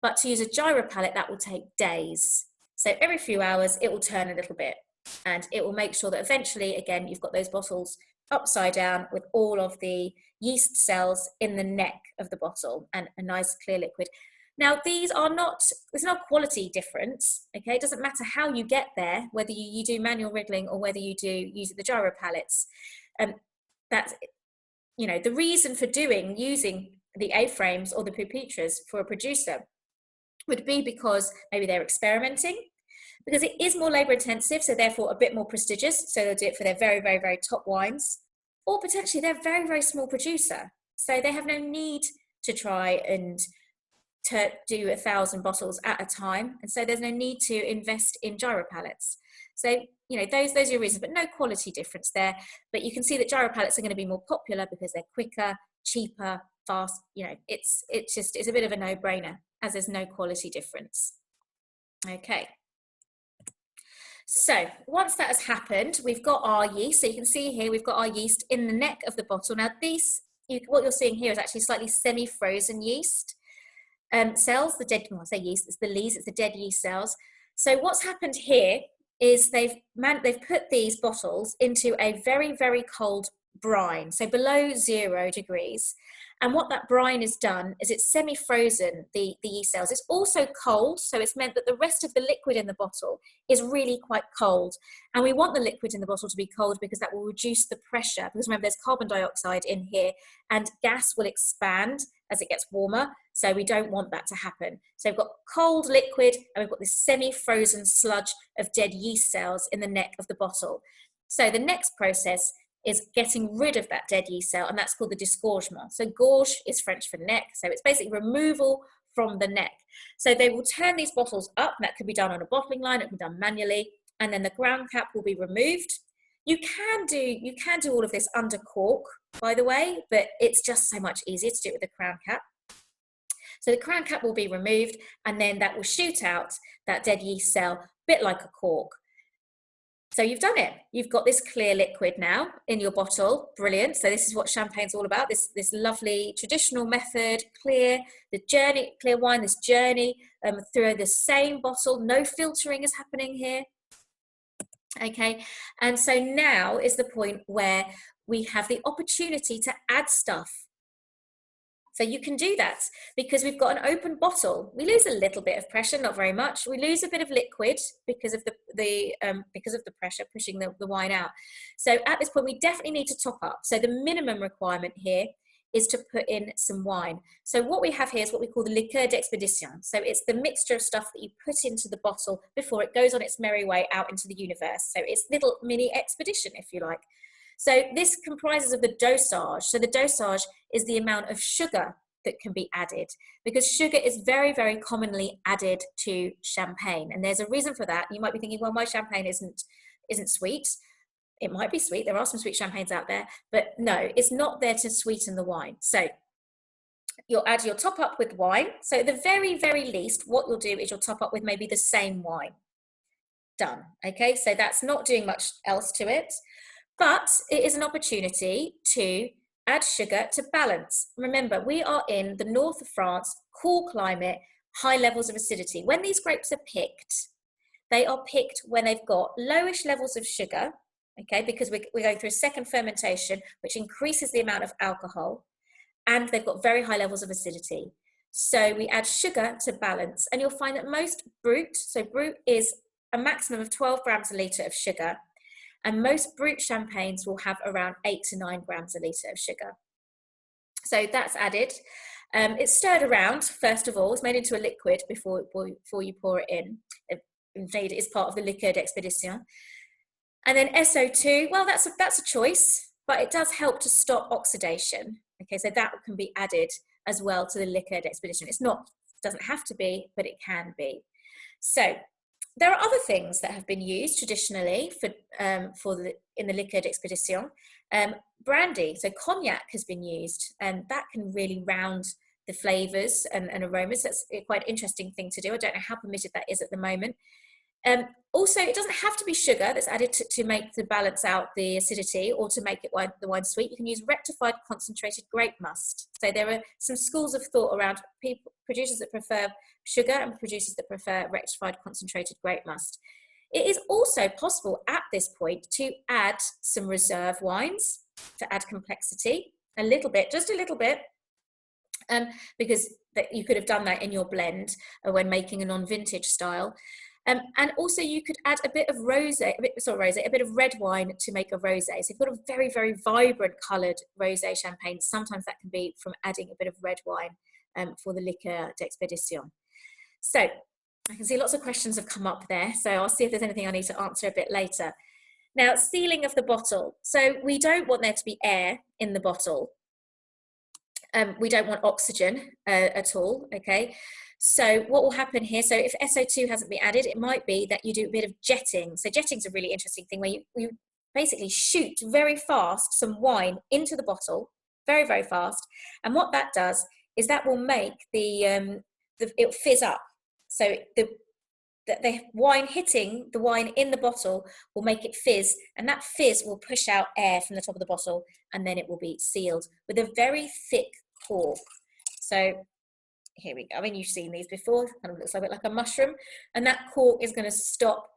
But to use a gyro pallet, that will take days. So every few hours, it will turn a little bit, and it will make sure that eventually, again, you've got those bottles upside down with all of the yeast cells in the neck of the bottle and a nice clear liquid. Now, there's no quality difference, okay? It doesn't matter how you get there, whether you do manual riddling or whether you do use the gyro pallets. That's, you know, the reason for using the A-frames or the pupitres for a producer would be because maybe they're experimenting, because it is more labor intensive, so therefore a bit more prestigious, so they'll do it for their very, very, very top wines, or potentially they're a very, very small producer, so they have no need to try and to do 1,000 bottles at a time, and so there's no need to invest in gyro pallets. So, you know, those are your reasons, but no quality difference there. But you can see that gyro pallets are going to be more popular because they're quicker, cheaper, fast. You know, it's a bit of a no-brainer, as there's no quality difference. Okay. So once that has happened, we've got our yeast. So you can see here, we've got our yeast in the neck of the bottle. Now what you're seeing here is actually slightly semi-frozen yeast cells, the dead, well, I say yeast, it's the lees, it's the dead yeast cells. So what's happened here is they've put these bottles into a very, very cold brine, so below 0 degrees. And what that brine has done is it's semi-frozen the yeast cells. It's also cold, so it's meant that the rest of the liquid in the bottle is really quite cold. And we want the liquid in the bottle to be cold because that will reduce the pressure. Because remember, there's carbon dioxide in here, and gas will expand as it gets warmer. So we don't want that to happen. So we've got cold liquid, and we've got this semi-frozen sludge of dead yeast cells in the neck of the bottle. So the next process is getting rid of that dead yeast cell, and that's called the disgorgement. So gorge is French for neck, so it's basically removal from the neck. So they will turn these bottles up, and that could be done on a bottling line, it can be done manually, and then the ground cap will be removed. You can do all of this under cork, by the way, but it's just so much easier to do it with the crown cap. So the crown cap will be removed, and then that will shoot out that dead yeast cell, a bit like a cork. So you've done it. You've got this clear liquid now in your bottle. Brilliant. So this is what champagne's all about, this lovely traditional method, clear wine, this journey through the same bottle. No filtering is happening here. Okay, and so now is the point where we have the opportunity to add stuff. So you can do that because we've got an open bottle. We lose a little bit of pressure, not very much. We lose a bit of liquid because of the pressure pushing the wine out. So at this point, we definitely need to top up. So the minimum requirement here is to put in some wine. So what we have here is what we call the liqueur d'expédition. So it's the mixture of stuff that you put into the bottle before it goes on its merry way out into the universe. So it's little mini expedition, if you like. So this comprises of the dosage. So the dosage is the amount of sugar that can be added, because sugar is very, very commonly added to champagne. And there's a reason for that. You might be thinking, well, my champagne isn't sweet. It might be sweet. There are some sweet champagnes out there, but no, it's not there to sweeten the wine. So you'll add your top up with wine. So at the very, very least, what you'll do is you'll top up with maybe the same wine. Done. Okay, so that's not doing much else to it. But it is an opportunity to add sugar to balance. Remember, we are in the north of France, cool climate, high levels of acidity. When these grapes are picked, they are picked when they've got lowish levels of sugar, okay, because we're going through a second fermentation, which increases the amount of alcohol, and they've got very high levels of acidity. So we add sugar to balance, and you'll find that most brut, so brut is a maximum of 12 grams a litre of sugar, and most brut champagnes will have around 8 to 9 grams a litre of sugar. So that's added. It's stirred around, first of all. It's made into a liquid before you pour it in. Indeed, it is part of the liqueur d'expédition. And then SO2, well, that's a choice, but it does help to stop oxidation. Okay, so that can be added as well to the liqueur d'expédition. Doesn't have to be, but it can be. So there are other things that have been used traditionally in the liqueur d'expédition. Brandy, so cognac has been used, and that can really round the flavours and aromas. That's quite an interesting thing to do. I don't know how permitted that is at the moment. Also, it doesn't have to be sugar that's added to make the balance out the acidity or to make the wine sweet. You can use rectified concentrated grape must. So there are some schools of thought around producers that prefer sugar and producers that prefer rectified concentrated grape must. It is also possible at this point to add some reserve wines to add complexity a little bit, just a little bit, because you could have done that in your blend when making a non-vintage style. And also you could add a bit of a bit of red wine to make a rosé. So if you've got a very, very vibrant coloured rosé champagne, sometimes that can be from adding a bit of red wine for the liqueur d'expédition. So I can see lots of questions have come up there. So I'll see if there's anything I need to answer a bit later. Now, sealing of the bottle. So we don't want there to be air in the bottle. We don't want oxygen at all, okay? So what will happen here, so if SO2 hasn't been added, it might be that you do a bit of jetting. So jetting is a really interesting thing where you basically shoot very fast some wine into the bottle, very, very fast. And what that does is that will make it'll fizz up. So the wine hitting the wine in the bottle will make it fizz, and that fizz will push out air from the top of the bottle, and then it will be sealed with a very thick cork. So here we go. I mean, you've seen these before. It kind of looks a bit like a mushroom, and that cork is going to stop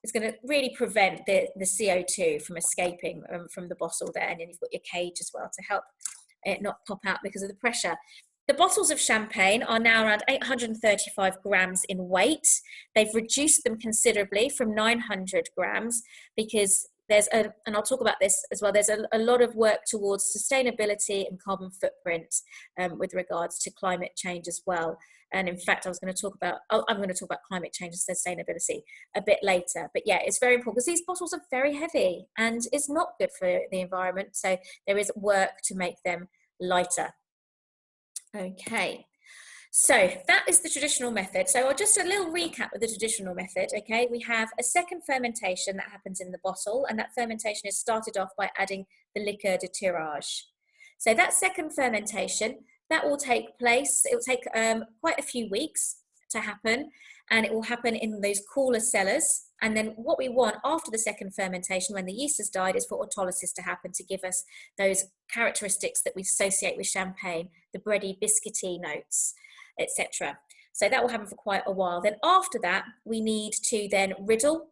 it's going to really prevent the CO2 from escaping from the bottle there. And then you've got your cage as well to help it not pop out because of the pressure. The bottles of champagne are now around 835 grams in weight. They've reduced them considerably from 900 grams because there's and I'll talk about this as well, there's a lot of work towards sustainability and carbon footprint with regards to climate change as well. And in fact, I'm going to talk about climate change and sustainability a bit later. But yeah, it's very important because these bottles are very heavy and it's not good for the environment. So there is work to make them lighter. Okay, so that is the traditional method. So I'll just a little recap of the traditional method. Okay, we have a second fermentation that happens in the bottle, and that fermentation is started off by adding the liqueur de tirage. So that second fermentation, that will take place, it will take quite a few weeks to happen, and it will happen in those cooler cellars. And then what we want after the second fermentation, when the yeast has died, is for autolysis to happen to give us those characteristics that we associate with champagne, the bready, biscuity notes, etc. So that will happen for quite a while. Then after that, we need to then riddle.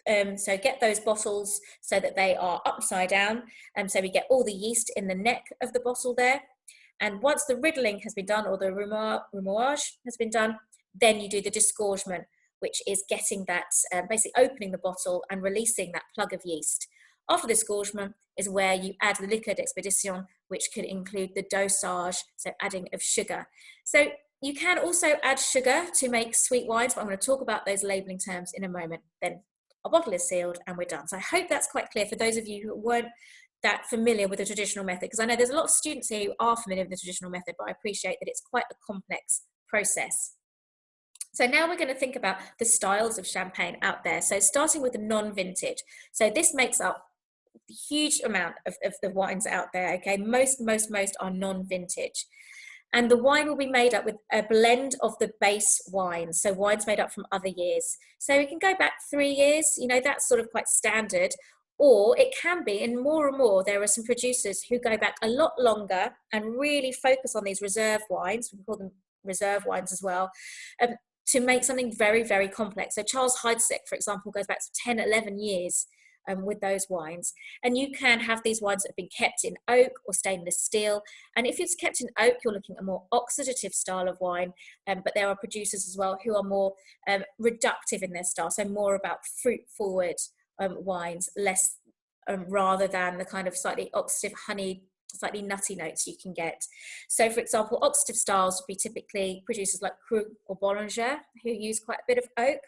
So get those bottles so that they are upside down. So we get all the yeast in the neck of the bottle there. And once the riddling has been done, or the remoage has been done, then you do the disgorgement, which is getting that, basically opening the bottle and releasing that plug of yeast. After the disgorgement is where you add the liqueur d'expédition, which could include the dosage, so adding of sugar. So you can also add sugar to make sweet wines, but I'm going to talk about those labelling terms in a moment. Then our bottle is sealed and we're done. So I hope that's quite clear for those of you who weren't that familiar with the traditional method, because I know there's a lot of students here who are familiar with the traditional method, but I appreciate that it's quite a complex process. So now we're going to think about the styles of champagne out there. So starting with the non-vintage. So this makes up a huge amount of the wines out there, okay? Most are non-vintage. And the wine will be made up with a blend of the base wines, so wines made up from other years. So we can go back 3 years, you know, that's sort of quite standard. Or it can be, and more, there are some producers who go back a lot longer and really focus on these reserve wines, we call them reserve wines as well, to make something very, very complex. So Charles Heidsieck, for example, goes back to 10, 11 years with those wines. And you can have these wines that have been kept in oak or stainless steel. And if it's kept in oak, you're looking at a more oxidative style of wine. But there are producers as well who are more reductive in their style, so more about fruit-forward wines, less rather than the kind of slightly oxidative honey, slightly nutty notes you can get. So for example, oxidative styles would be typically producers like Krug or Bollinger, who use quite a bit of oak.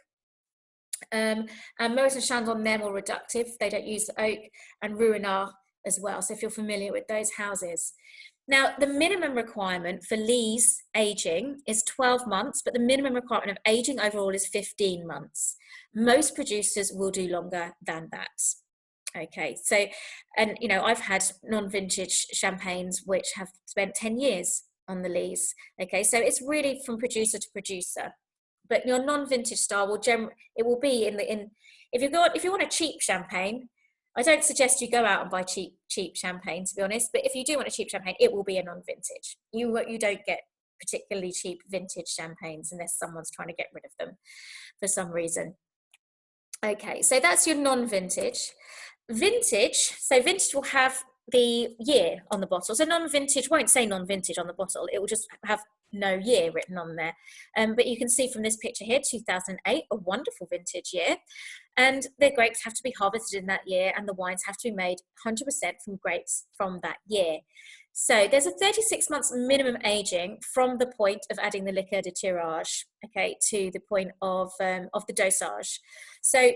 And Moët and Chandon, they're more reductive, they don't use the oak, and Ruinart as well, so if you're familiar with those houses. Now, the minimum requirement for lees aging is 12 months, but the minimum requirement of aging overall is 15 months. Most producers will do longer than that. Okay, so, and you know, I've had non-vintage champagnes which have spent 10 years on the lees. Okay, so it's really from producer to producer. But your non-vintage style will it will be if you want a cheap champagne, I don't suggest you go out and buy cheap champagne, to be honest. But if you do want a cheap champagne, it will be a non-vintage. You don't get particularly cheap vintage champagnes unless someone's trying to get rid of them for some reason. Okay, so that's your non-vintage. Vintage, so vintage will have the year on the bottle. So non-vintage won't say non-vintage on the bottle. It will just have no year written on there. But you can see from this picture here, 2008, a wonderful vintage year. And the grapes have to be harvested in that year, and the wines have to be made 100% from grapes from that year. So there's a 36 months minimum aging from the point of adding the liqueur de tirage, okay, to the point of the dosage. So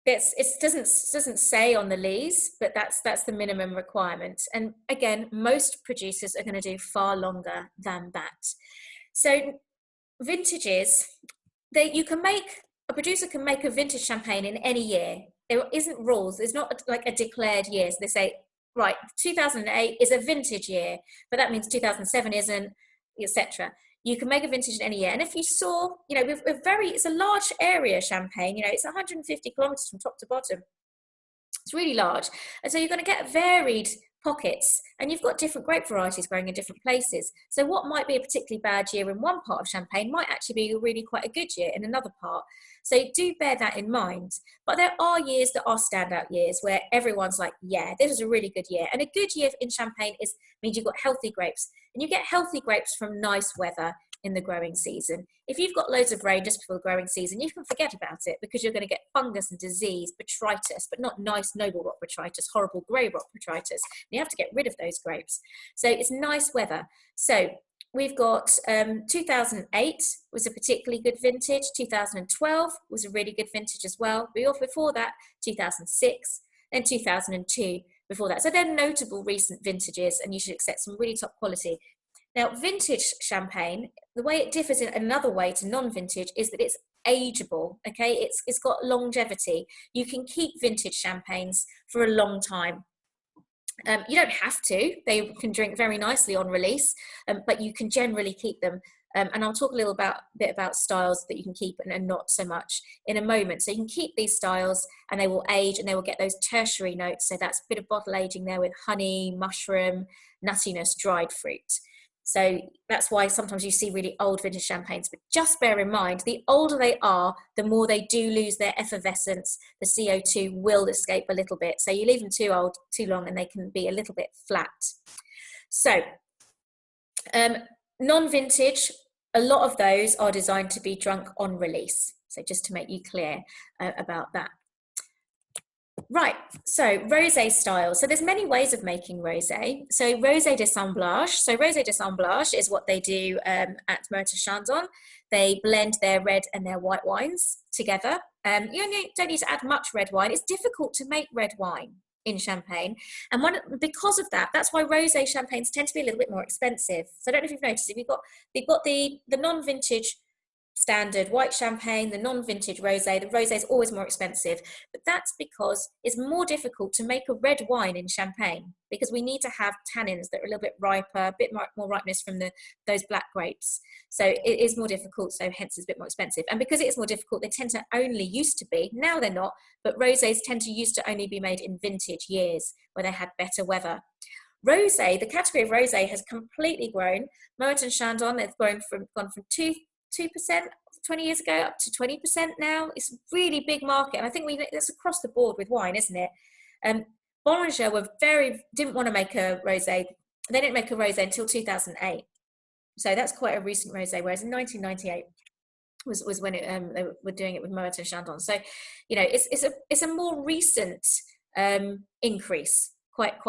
it doesn't say on the lees, but that's the minimum requirement. And again, most producers are going to do far longer than that. So vintages, a producer can make a vintage champagne in any year. There isn't rules. There's not like a declared year. So they say, right, 2008 is a vintage year, but that means 2007 isn't, etc. You can make a vintage in any year. And if you saw, you know, it's a large area, Champagne, you know, it's 150 kilometers from top to bottom. It's really large. And so you're going to get varied pockets, and you've got different grape varieties growing in different places. So what might be a particularly bad year in one part of Champagne might actually be really quite a good year in another part. So do bear that in mind. But there are years that are standout years where everyone's like, yeah, this is a really good year. And a good year in Champagne means you've got healthy grapes, and you get healthy grapes from nice weather in the growing season. If you've got loads of rain just before the growing season, you can forget about it, because you're going to get fungus and disease, botrytis, but not nice noble rock botrytis, horrible grey rock botrytis. And you have to get rid of those grapes. So it's nice weather. So we've got 2008 was a particularly good vintage. 2012 was a really good vintage as well. Before that, 2006, then 2002 before that. So they're notable recent vintages, and you should expect some really top quality. Now, vintage champagne, the way it differs in another way to non-vintage is that it's ageable, okay? It's got longevity. You can keep vintage champagnes for a long time. You don't have to. They can drink very nicely on release, but you can generally keep them. And I'll talk a little bit about styles that you can keep and not so much in a moment. So you can keep these styles, and they will age, and they will get those tertiary notes. So that's a bit of bottle aging there with honey, mushroom, nuttiness, dried fruit. So that's why sometimes you see really old vintage champagnes, but just bear in mind, the older they are, the more they do lose their effervescence. The CO2 will escape a little bit. So you leave them too old, too long, and they can be a little bit flat. So non-vintage, a lot of those are designed to be drunk on release. So just to make you clear about that. Right, so rosé style. So there's many ways of making rosé. So rosé d'assemblage. So rosé d'assemblage is what they do at Moët & Chandon. They blend their red and their white wines together. You don't need to add much red wine. It's difficult to make red wine in Champagne, and because of that, that's why rosé champagnes tend to be a little bit more expensive. So I don't know if you've noticed, if you've got the non-vintage standard white champagne, the non-vintage rosé, the rosé is always more expensive, but that's because it's more difficult to make a red wine in Champagne, because we need to have tannins that are a little bit riper, a bit more ripeness from those black grapes. So it is more difficult, so hence it's a bit more expensive. And because it is more difficult, they tend to only used to be, now they're not, but rosés tend to used to only be made in vintage years where they had better weather. Rosé, the category of rosé has completely grown. Moët & Chandon, they've gone from 2% 20 years ago up to 20% now. It's a really big market, and I think that's across the board with wine, isn't it? Bollinger didn't want to make a rosé. They didn't make a rosé until 2008, so that's quite a recent rosé. Whereas in 1998 was when they were doing it with Moët & Chandon. So it's a more recent increase, quite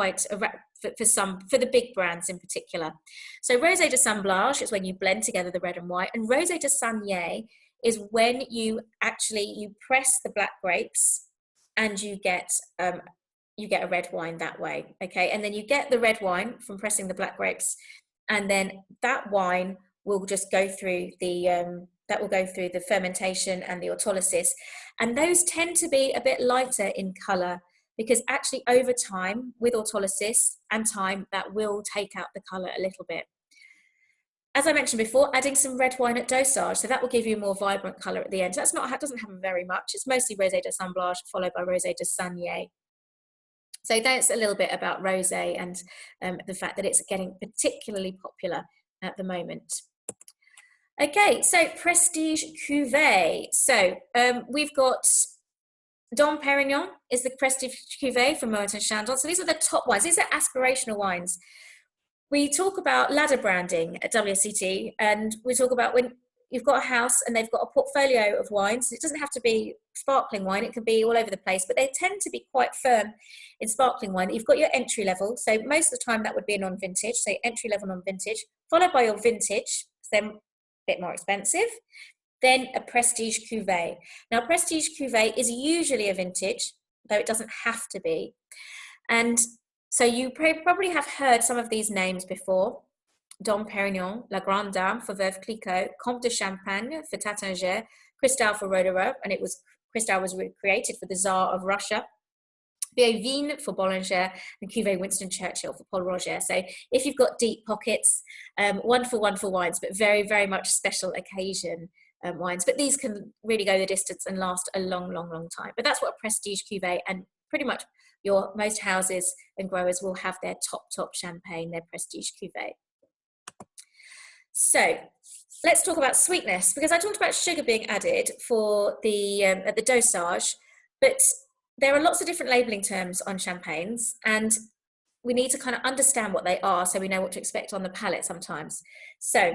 for the big brands in particular. So rosé d'assemblage is when you blend together the red and white, and rosé de saignée is when you press the black grapes and you get a red wine that way, okay? And then you get the red wine from pressing the black grapes, and then that wine will just go through the fermentation and the autolysis, and those tend to be a bit lighter in color, because actually over time, with autolysis and time, that will take out the colour a little bit. As I mentioned before, adding some red wine at dosage, so that will give you a more vibrant colour at the end. So doesn't happen very much. It's mostly rosé d'assemblage followed by rosé de saignée. So that's a little bit about rosé and the fact that it's getting particularly popular at the moment. Okay, so prestige cuvée. So we've got Dom Pérignon is the prestige cuvée from Moët & Chandon. So these are the top wines. These are aspirational wines. We talk about ladder branding at WSET, and we talk about when you've got a house and they've got a portfolio of wines. It doesn't have to be sparkling wine. It can be all over the place, but they tend to be quite firm in sparkling wine. You've got your entry level. So most of the time that would be a non-vintage, so entry level non-vintage, followed by your vintage, so then a bit more expensive. Then a prestige cuvée. Now, prestige cuvée is usually a vintage, though it doesn't have to be. And so you probably have heard some of these names before. Dom Pérignon, La Grande Dame for Veuve Clicquot, Comte de Champagne for Taittinger, Cristal for Roederer, and Cristal was created for the Tsar of Russia. Vieille for Bollinger, and Cuvée Winston Churchill for Paul Roger. So if you've got deep pockets, wonderful wines, but very, very much special occasion wines, but these can really go the distance and last a long time. But that's what a prestige cuvée and pretty much most houses and growers will have their top champagne, their prestige cuvée. So let's talk about sweetness, because I talked about sugar being added for the dosage, but there are lots of different labeling terms on champagnes, and we need to kind of understand what they are so we know what to expect on the palate sometimes. So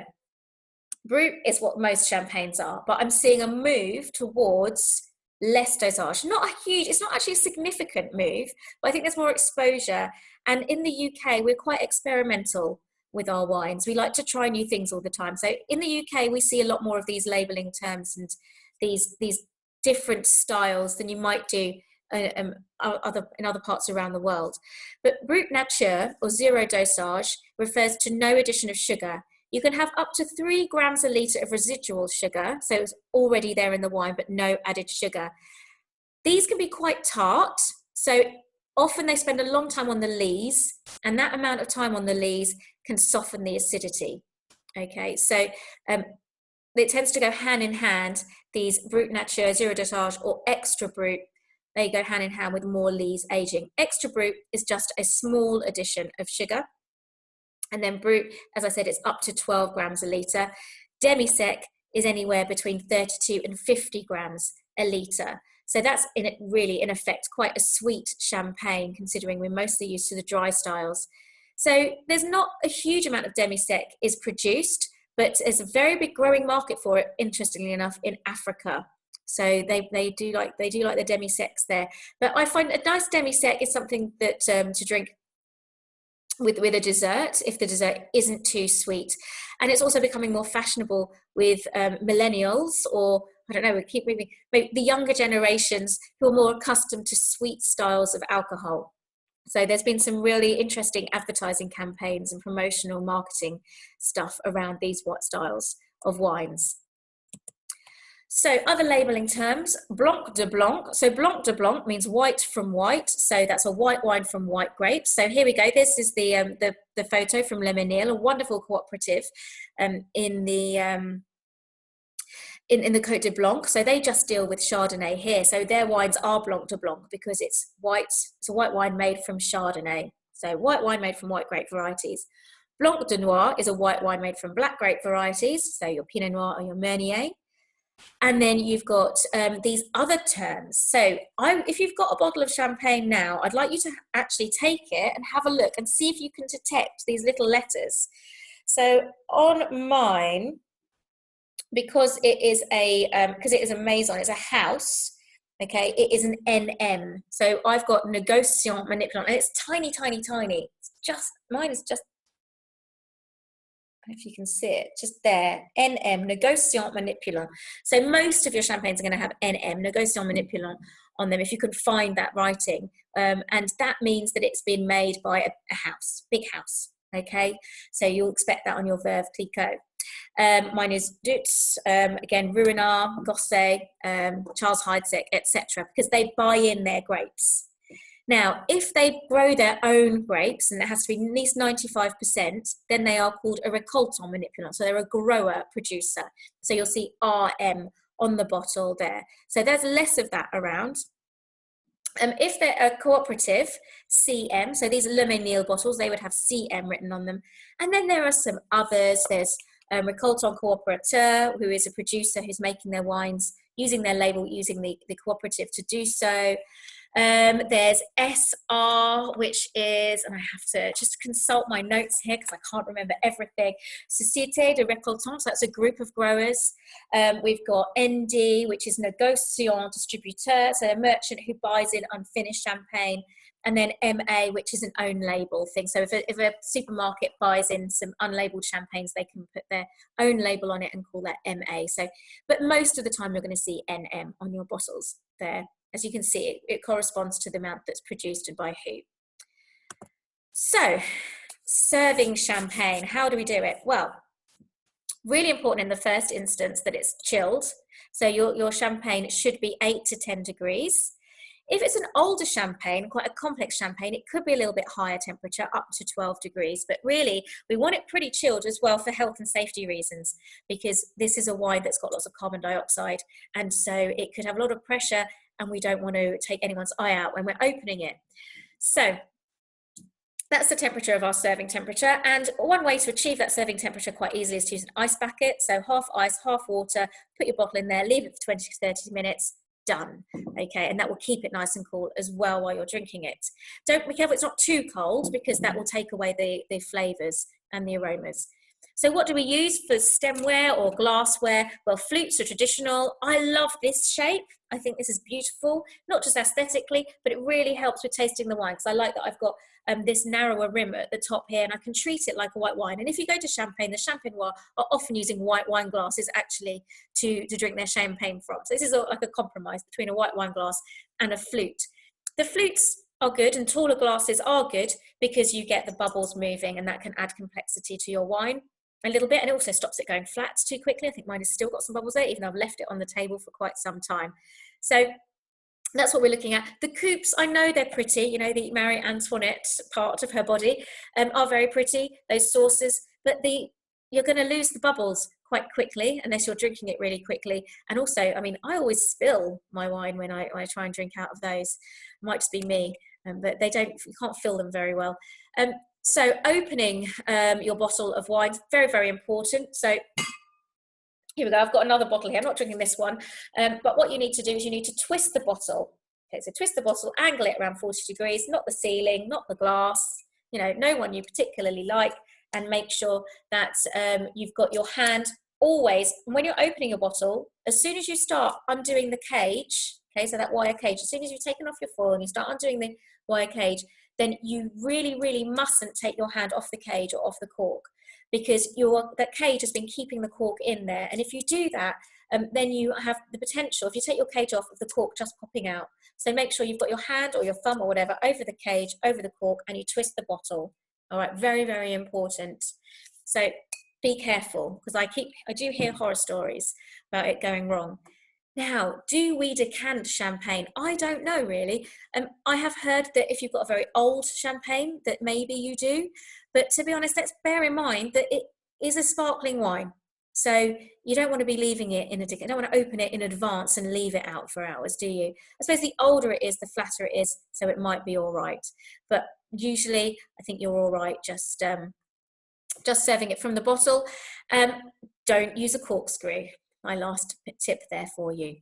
Brut is what most champagnes are, but I'm seeing a move towards less dosage. It's not actually a significant move, but I think there's more exposure. And in the UK, we're quite experimental with our wines. We like to try new things all the time. So in the UK, we see a lot more of these labeling terms and these different styles than you might do in other parts around the world. But Brut Nature, or zero dosage, refers to no addition of sugar. You can have up to 3 grams a litre of residual sugar, so it's already there in the wine, but no added sugar. These can be quite tart, so often they spend a long time on the lees, and that amount of time on the lees can soften the acidity. Okay, so it tends to go hand in hand, these Brut Nature, zero dosage, or extra Brut, they go hand in hand with more lees aging. Extra Brut is just a small addition of sugar. And then Brut, as I said, it's up to 12 grams a litre. Demi-sec is anywhere between 32 and 50 grams a litre. So that's really, in effect, quite a sweet champagne, considering we're mostly used to the dry styles. So there's not a huge amount of demi-sec is produced, but there's a very big growing market for it, interestingly enough, in Africa. So they do like the demi-secs there. But I find a nice demi-sec is something that to drink with a dessert, if the dessert isn't too sweet. And it's also becoming more fashionable with millennials, or I don't know, maybe the younger generations who are more accustomed to sweet styles of alcohol. So there's been some really interesting advertising campaigns and promotional marketing stuff around these styles of wines. So other labeling terms, Blanc de Blanc. So Blanc de Blanc means white from white. So that's a white wine from white grapes. So here we go. This is the photo from Le Menil, a wonderful cooperative in the Côte de Blanc. So they just deal with Chardonnay here. So their wines are Blanc de Blanc because it's white. It's a white wine made from Chardonnay. So white wine made from white grape varieties. Blanc de Noir is a white wine made from black grape varieties. So your Pinot Noir or your Meunier. And then you've got these other terms. So if you've got a bottle of champagne now, I'd like you to actually take it and have a look and see if you can detect these little letters. So on mine, because it is a maison, it's a house, okay, it is an NM. So I've got négociant manipulant, and it's tiny, tiny, tiny. Mine is just, if you can see it, just there, NM, négociant manipulant. So most of your champagnes are going to have NM, négociant manipulant, on them if you can find that writing. And that means that it's been made by a house, big house, okay? So you'll expect that on your Veuve Clicquot. Mine is Dutz, again, Ruinart, Gourmet, Charles Heidsieck, etc., because they buy in their grapes. Now, if they grow their own grapes, and it has to be at least 95%, then they are called a récoltant manipulant. So they're a grower producer. So you'll see RM on the bottle there. So there's less of that around. If they're a cooperative, CM, so these are Le Menil bottles, they would have CM written on them. And then there are some others. There's Récoltant Coopérateur, who is a producer who's making their wines, using their label, using the cooperative to do so. There's SR, which is, and I have to just consult my notes here because I can't remember everything, Société de Récoltants, so that's a group of growers. We've got ND, which is Négociant Distributeur, so a merchant who buys in unfinished champagne. And then MA, which is an own label thing. So if a supermarket buys in some unlabeled champagnes, they can put their own label on it and call that MA. So, but most of the time you're going to see NM on your bottles there. As you can see, it corresponds to the amount that's produced and by who. So, serving champagne, how do we do it? Well, really important in the first instance that it's chilled. So your champagne should be 8 to 10 degrees. If it's an older champagne, quite a complex champagne, it could be a little bit higher temperature, up to 12 degrees. But really, we want it pretty chilled as well for health and safety reasons, because this is a wine that's got lots of carbon dioxide. And so it could have a lot of pressure and we don't want to take anyone's eye out when we're opening it. So that's the temperature of our serving temperature. And one way to achieve that serving temperature quite easily is to use an ice bucket. So half ice, half water, put your bottle in there, leave it for 20 to 30 minutes, done. Okay, and that will keep it nice and cool as well while you're drinking it. Don't be careful it's not too cold, because that will take away the flavors and the aromas. So what do we use for stemware or glassware? Well, flutes are traditional. I love this shape. I think this is beautiful, not just aesthetically, but it really helps with tasting the wine, because I like that I've got this narrower rim at the top here, and I can treat it like a white wine. And if you go to Champagne, the Champenois are often using white wine glasses actually to drink their champagne from. So this is like a compromise between a white wine glass and a flute. The flutes are good, and taller glasses are good because you get the bubbles moving, and that can add complexity to your wine a little bit, and it also stops it going flat too quickly. I think mine has still got some bubbles there, even though I've left it on the table for quite some time. So that's what we're looking at. The coupes, I know they're pretty, you know, the Marie Antoinette part of her body are very pretty, those saucers, but you're going to lose the bubbles quite quickly unless you're drinking it really quickly. And also, I mean, I always spill my wine when I try and drink out of those. It might just be me, but you can't fill them very well. So opening your bottle of wine is very, very important. So here we go, I've got another bottle here. I'm not drinking this one, but what you need to do is you need to twist the bottle. Okay, so twist the bottle, angle it around 40 degrees, not the ceiling, not the glass, you know, no one you particularly like, and make sure that you've got your hand always, when you're opening your bottle, as soon as you start undoing the cage, okay, so that wire cage, as soon as you've taken off your foil and you start undoing the wire cage, then you really, really mustn't take your hand off the cage or off the cork, because that cage has been keeping the cork in there. And if you do that, then you have the potential, if you take your cage off, of the cork just popping out. So make sure you've got your hand or your thumb or whatever over the cage, over the cork, and you twist the bottle. All right, very, very important. So be careful, because I do hear horror stories about it going wrong. Now, do we decant champagne? I don't know really. I have heard that if you've got a very old champagne, that maybe you do. But to be honest, let's bear in mind that it is a sparkling wine. So you don't want to be leaving it in a decant. You don't want to open it in advance and leave it out for hours, do you? I suppose the older it is, the flatter it is, so it might be all right. But usually, I think you're all right just serving it from the bottle. Don't use a corkscrew. My last tip there for you.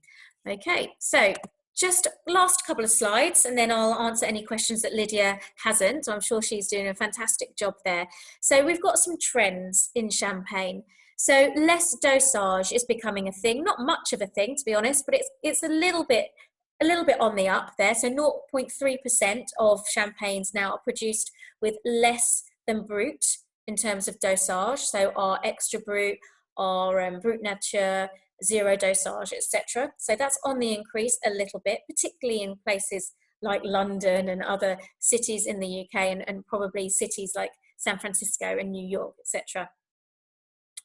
Okay, so just last couple of slides, and then I'll answer any questions that Lydia hasn't. I'm sure she's doing a fantastic job there. So we've got some trends in champagne. So less dosage is becoming a thing, not much of a thing to be honest, but it's a little bit on the up there. So 0.3% of champagnes now are produced with less than brut in terms of dosage. So our extra brut, our brut nature, zero dosage, etc. So that's on the increase a little bit, particularly in places like London and other cities in the UK, and probably cities like San Francisco and New York, etc.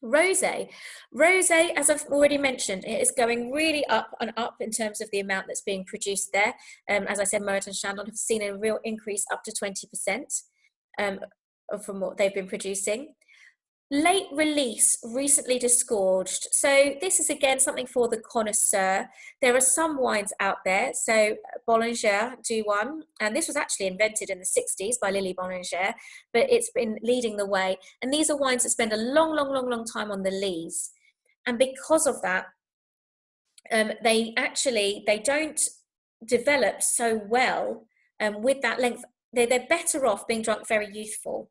Rosé, as I've already mentioned, it is going really up and up in terms of the amount that's being produced there. As I said, Moet and Chandon have seen a real increase up to 20% from what they've been producing. Late release, recently disgorged. So this is again something for the connoisseur. There are some wines out there. So Bollinger do one, and this was actually invented in the 60s by Lily Bollinger, but it's been leading the way. And these are wines that spend a long time on the lees. And because of that, they don't develop so well with that length. They're better off being drunk very youthful.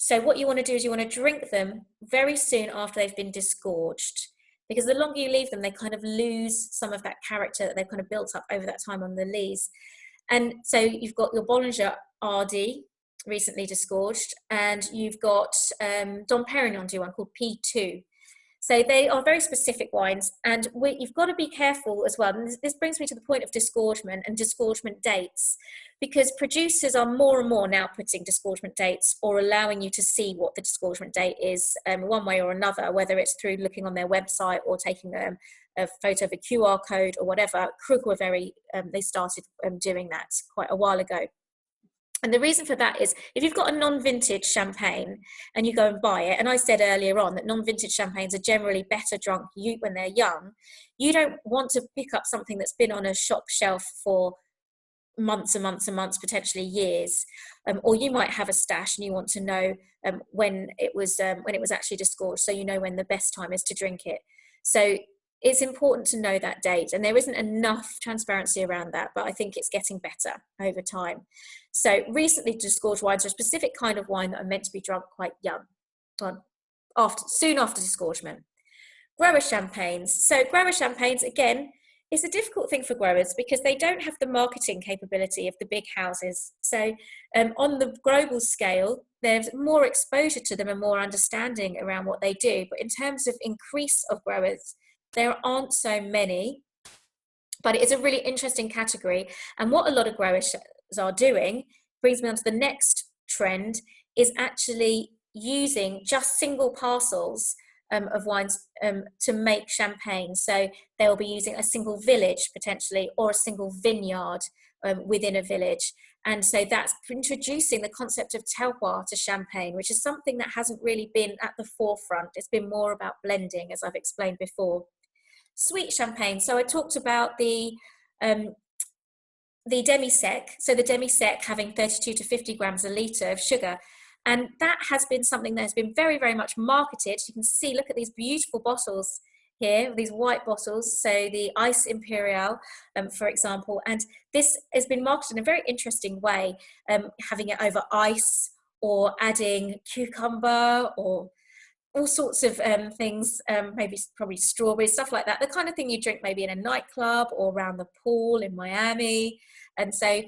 So what you want to do is you want to drink them very soon after they've been disgorged, because the longer you leave them, they kind of lose some of that character that they've kind of built up over that time on the lees. And so you've got your Bollinger RD, recently disgorged, and you've got Dom Perignon do one called P2. So they are very specific wines, and you've got to be careful as well. And this brings me to the point of disgorgement and disgorgement dates, because producers are more and more now putting disgorgement dates or allowing you to see what the disgorgement date is one way or another, whether it's through looking on their website or taking a photo of a QR code or whatever. Krug were they started doing that quite a while ago. And the reason for that is if you've got a non-vintage champagne and you go and buy it, and I said earlier on that non-vintage champagnes are generally better drunk when they're young, you don't want to pick up something that's been on a shop shelf for months and months and months, potentially years, or you might have a stash and you want to know when it was actually disgorged, so you know when the best time is to drink it. So it's important to know that date, and there isn't enough transparency around that, but I think it's getting better over time. So recently disgorged wines are a specific kind of wine that are meant to be drunk quite young, soon after disgorgement. Grower champagnes. So grower champagnes, again, it's a difficult thing for growers because they don't have the marketing capability of the big houses. So on the global scale, there's more exposure to them and more understanding around what they do. But in terms of increase of growers, there aren't so many, but it is a really interesting category. And what a lot of growers are doing brings me on to the next trend, is actually using just single parcels of wines to make champagne. So they'll be using a single village potentially, or a single vineyard within a village. And so that's introducing the concept of terroir to champagne, which is something that hasn't really been at the forefront. It's been more about blending, as I've explained before. Sweet champagne. So I talked about the demi-sec. So the demi-sec having 32 to 50 grams a litre of sugar. And that has been something that has been very, very much marketed. You can see, look at these beautiful bottles here, these white bottles. So the Ice Imperial, for example, and this has been marketed in a very interesting way, having it over ice or adding cucumber or all sorts of things, probably strawberries, stuff like that. The kind of thing you drink maybe in a nightclub or around the pool in Miami. And so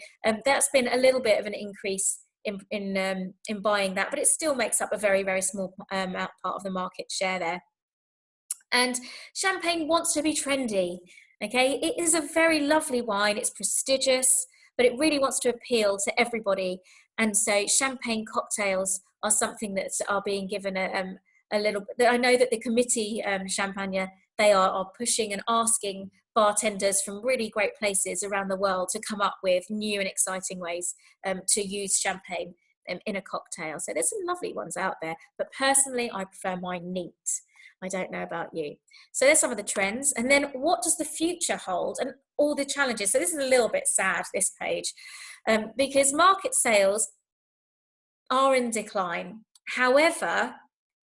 that's been a little bit of an increase in buying that, but it still makes up a very, very small part of the market share there. And champagne wants to be trendy. Okay, it is a very lovely wine. It's prestigious, but it really wants to appeal to everybody. And so champagne cocktails are something that are being given a little bit. I know that the committee Champagne, they are pushing and asking bartenders from really great places around the world to come up with new and exciting ways to use champagne in a cocktail. So there's some lovely ones out there, but personally I prefer mine neat. I don't know about you. So there's some of the trends. And then what does the future hold and all the challenges? So this is a little bit sad, this page, because market sales are in decline. However,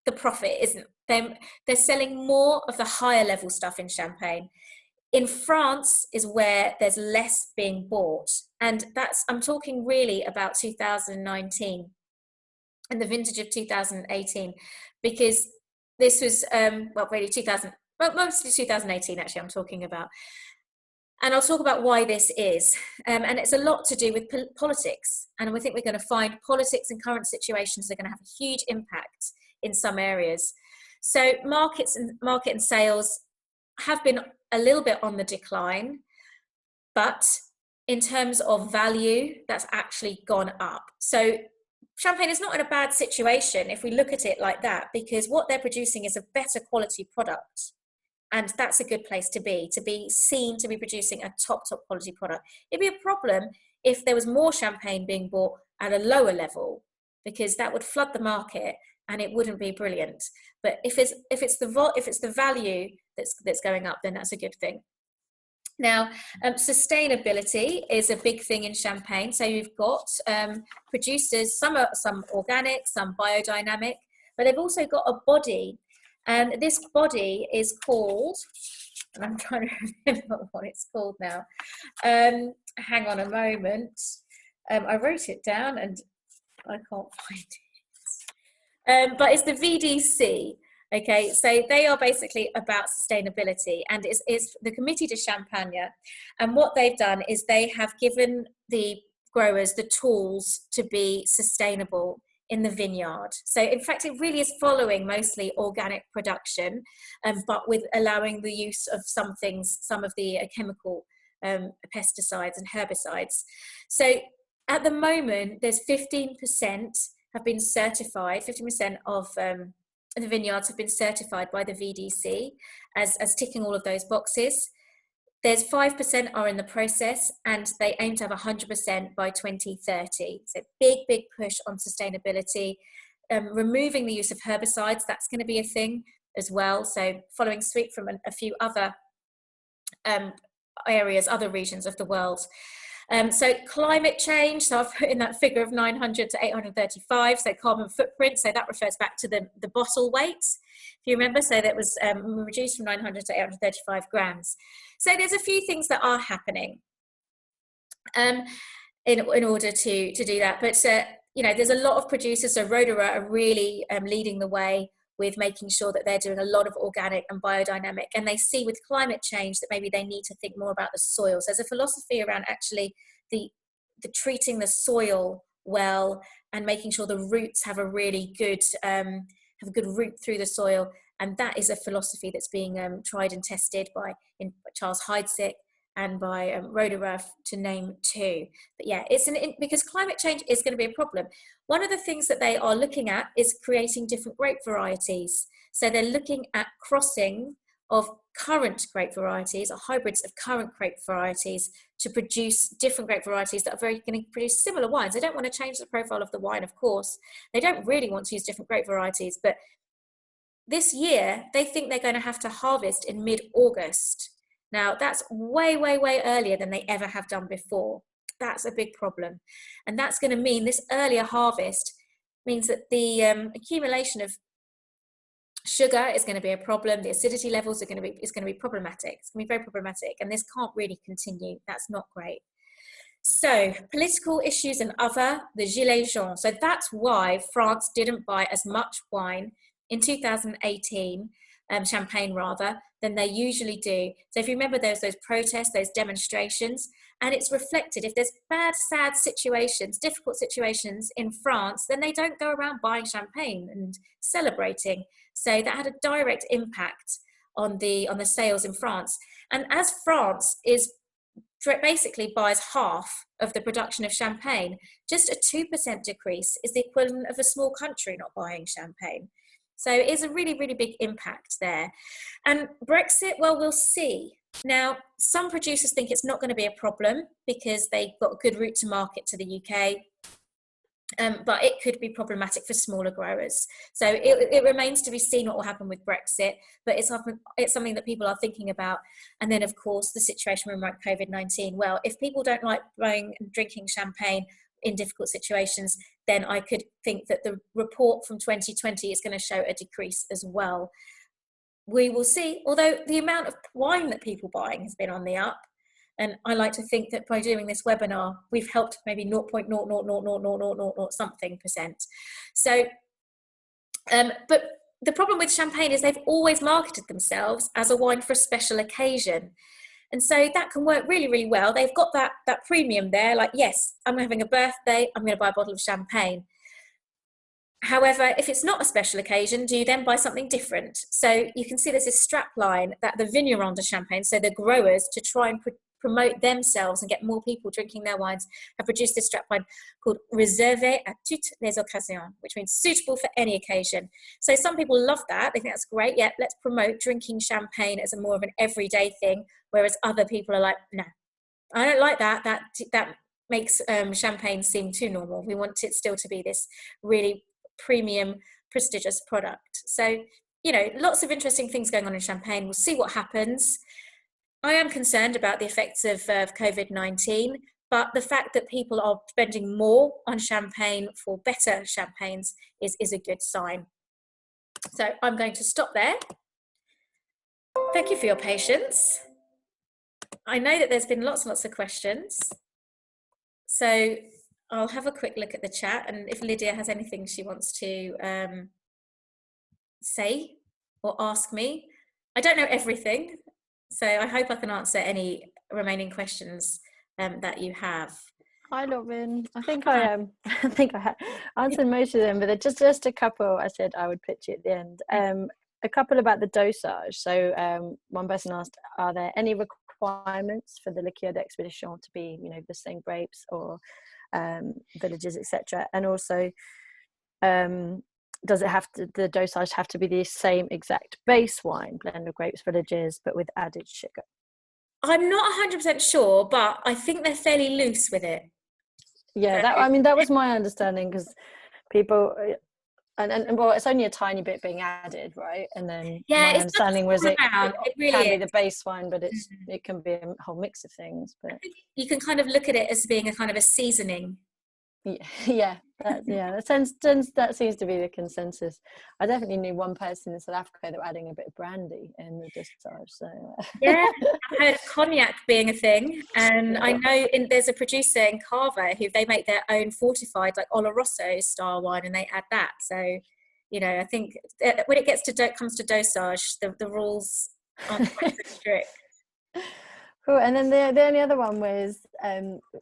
the profit isn't. They're selling more of the higher level stuff in champagne. In France is where there's less being bought. And I'm talking really about 2019 and the vintage of 2018, because this was, mostly 2018 actually I'm talking about. And I'll talk about why this is. And it's a lot to do with politics. And we think we're going to find politics and current situations are going to have a huge impact in some areas. So market and sales have been a little bit on the decline, but in terms of value, that's actually gone up. So champagne is not in a bad situation if we look at it like that, because what they're producing is a better quality product. And that's a good place to be seen to be producing a top quality product. It'd be a problem if there was more champagne being bought at a lower level, because that would flood the market and it wouldn't be brilliant. But if it's the value that's going up, then that's a good thing. Now, sustainability is a big thing in champagne. So you've got producers, some organic, some biodynamic, but they've also got a body. And this body is called, and I'm trying to remember what it's called now. Hang on a moment. I wrote it down and I can't find it. But it's the VDC. Okay, so they are basically about sustainability, and it's the Comité de Champagne. And what they've done is they have given the growers the tools to be sustainable in the vineyard. So in fact, it really is following mostly organic production, but with allowing the use of some of the chemical pesticides and herbicides. So at the moment, there's 15% have been certified, 15% of the vineyards have been certified by the VDC as ticking all of those boxes. There's 5% are in the process, and they aim to have 100% by 2030. So big push on sustainability. Removing the use of herbicides, that's going to be a thing as well. So following suit from a few other areas, other regions of the world. So climate change, so I've put in that figure of 900 to 835, so carbon footprint, so that refers back to the bottle weight, if you remember, so that was reduced from 900 to 835 grams. So there's a few things that are happening in order to do that, but you know, there's a lot of producers, so Rotorua are really leading the way with making sure that they're doing a lot of organic and biodynamic, and they see with climate change that maybe they need to think more about the soil. So there's a philosophy around actually the treating the soil well and making sure the roots have a really good have a good root through the soil, and that is a philosophy that's being tried and tested by Charles Heidsieck and by Rotorua, to name two. But yeah, because climate change is going to be a problem. One of the things that they are looking at is creating different grape varieties. So they're looking at crossing of current grape varieties or hybrids of current grape varieties to produce different grape varieties that are going to produce similar wines. They don't want to change the profile of the wine, of course. They don't really want to use different grape varieties, but this year they think they're going to have to harvest in mid-August. Now, that's way earlier than they ever have done before. That's a big problem. And that's going to mean this earlier harvest means that the accumulation of sugar is going to be a problem. The acidity levels is going to be problematic. It's going to be very problematic. And this can't really continue. That's not great. So political issues and other, the gilets jaunes. So that's why France didn't buy as much wine in 2018, champagne rather, than they usually do. So if you remember, there's those protests, those demonstrations, and it's reflected. If there's bad, sad situations, difficult situations in France, then they don't go around buying champagne and celebrating. So that had a direct impact on the sales in France. And as France basically buys half of the production of champagne, just a 2% decrease is the equivalent of a small country not buying champagne. So it's a really big impact there. And Brexit, well, we'll see. Now, some producers think it's not going to be a problem because they've got a good route to market to the UK, but it could be problematic for smaller growers. So it remains to be seen what will happen with Brexit, but it's something that people are thinking about. And then, of course, the situation around COVID-19. Well, if people don't like buying and drinking champagne in difficult situations, then I could think that the report from 2020 is going to show a decrease as well. We will see, although the amount of wine that people buying has been on the up. And I like to think that by doing this webinar, we've helped maybe 0.0000000 something percent. So, but the problem with champagne is they've always marketed themselves as a wine for a special occasion. And so that can work really well. They've got that premium there, like, yes, I'm having a birthday, I'm going to buy a bottle of champagne. However, if it's not a special occasion, do you then buy something different? So you can see there's this strap line that the vignerons de champagne, so the growers, to try and promote themselves and get more people drinking their wines, have produced this strap line called Réservé à toutes les occasions, which means suitable for any occasion. So some people love that. They think that's great. Yeah, let's promote drinking champagne as a more of an everyday thing, whereas other people are like, no, I don't like that. That makes champagne seem too normal. We want it still to be this really premium, prestigious product. So, you know, lots of interesting things going on in champagne. We'll see what happens. I am concerned about the effects of COVID-19, but the fact that people are spending more on champagne for better champagnes is a good sign. So I'm going to stop there. Thank you for your patience. I know that there's been lots and lots of questions. So I'll have a quick look at the chat, and if Lydia has anything she wants to say or ask me. I don't know everything, so I hope I can answer any remaining questions that you have. Hi, Lauren. I think I answered most of them, but just a couple I said I would pitch at the end. A couple about the dosage. So one person asked, are there any requirements for the liqueur d'expedition to be, you know, the same grapes or villages, etc.? And also, does the dosage have to be the same exact base wine, blend of grapes, villages, but with added sugar? I'm not 100% sure, but I think they're fairly loose with it. Yeah, So, that was my understanding, because people and well, it's only a tiny bit being added, right? And then yeah, my it's not just understanding was all it around. It really can be is. the base wine, but Mm. it can be a whole mix of things. I But think you can kind of look at it as being a kind of a seasoning. yeah, that seems to be the consensus. I definitely knew one person in South Africa that were adding a bit of brandy in the Dosage. So Yeah, I've heard of cognac being a thing, and I know there's a producer in Carver who they make their own fortified, like Oloroso style wine, and they add that. So, you know, I think when it gets to comes to dosage, the rules aren't quite so strict. Cool. And then the only other one was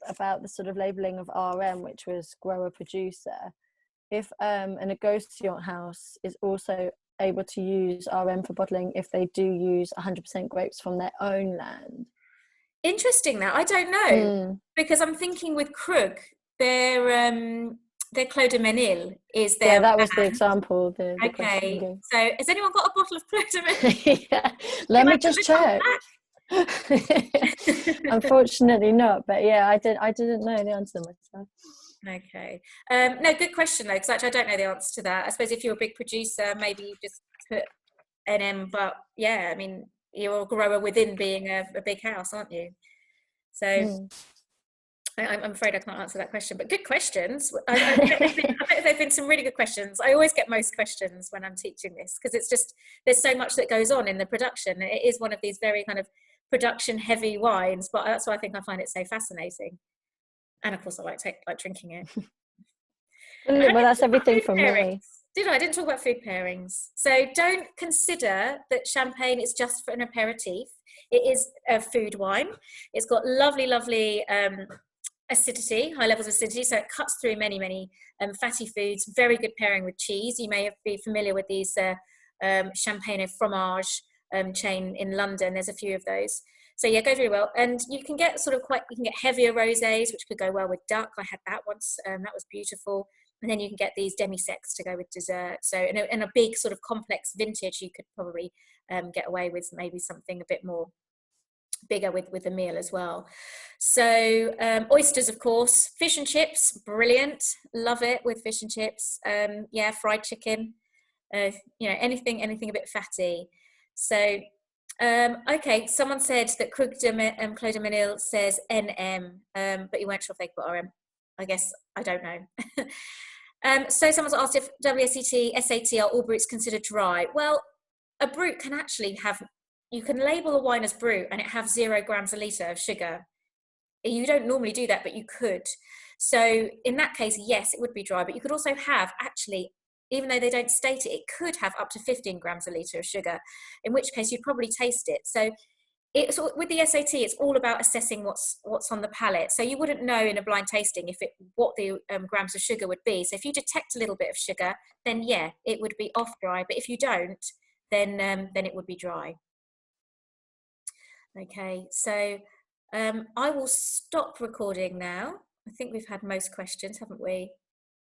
about the sort of labeling of RM, which was grower producer. If a negotiant house is also able to use RM for bottling if they do use 100% grapes from their own land. Interesting that. I don't know, because I'm thinking with Krug, their Clos de Menil is Yeah, their that was the brand. example the question Okay, gave. so has anyone got a bottle of Clos de Menil? Yeah, let Can I me get just this one check. back? Unfortunately not, but yeah, I didn't know the answer myself. Okay. No, good question though, because actually I don't know the answer to that. I suppose if you're a big producer, maybe you just put NM, but yeah, I mean, you're a grower within being a big house, aren't you? So I'm afraid I can't answer that question, but good questions. I bet there've been some really good questions. I always get most questions when I'm teaching this, because it's just, there's so much that goes on in the production. It is one of these very kind of production heavy wines, but that's why I think I find it so fascinating. And of course I like drinking it. Well, that's everything from me. I didn't talk about food pairings. So don't consider that champagne is just for an aperitif. It is a food wine. It's got lovely acidity, high levels of acidity, so it cuts through many fatty foods. Very good pairing with cheese. You may be familiar with these champagne et fromage chain in London. There's a few of those. So yeah, go very well. And you can get you can get heavier rosés, which could go well with duck. I had that once. That was beautiful. And then you can get these demi-secs to go with dessert. So in a big sort of complex vintage, you could probably get away with maybe something a bit more bigger with the meal as well. So oysters, of course, fish and chips, brilliant, love it with fish and chips. Yeah, fried chicken, you know, anything a bit fatty. So okay, someone said that Clos de Menil says NM, but you weren't sure if they put RM. I guess I don't know. So someone's asked if WSET, SAT are all brutes considered dry. Well, a brut can actually have, you can label a wine as brut and it have 0 grams a litre of sugar. You don't normally do that, but you could. So in that case, yes, it would be dry, but you could also have actually, even though they don't state it, it could have up to 15 grams a litre of sugar, in which case you'd probably taste it. So it's with the SAT, it's all about assessing what's on the palate. So you wouldn't know in a blind tasting what the grams of sugar would be. So if you detect a little bit of sugar, then yeah, it would be off dry. But if you don't, then it would be dry. Okay, so I will stop recording now. I think we've had most questions, haven't we?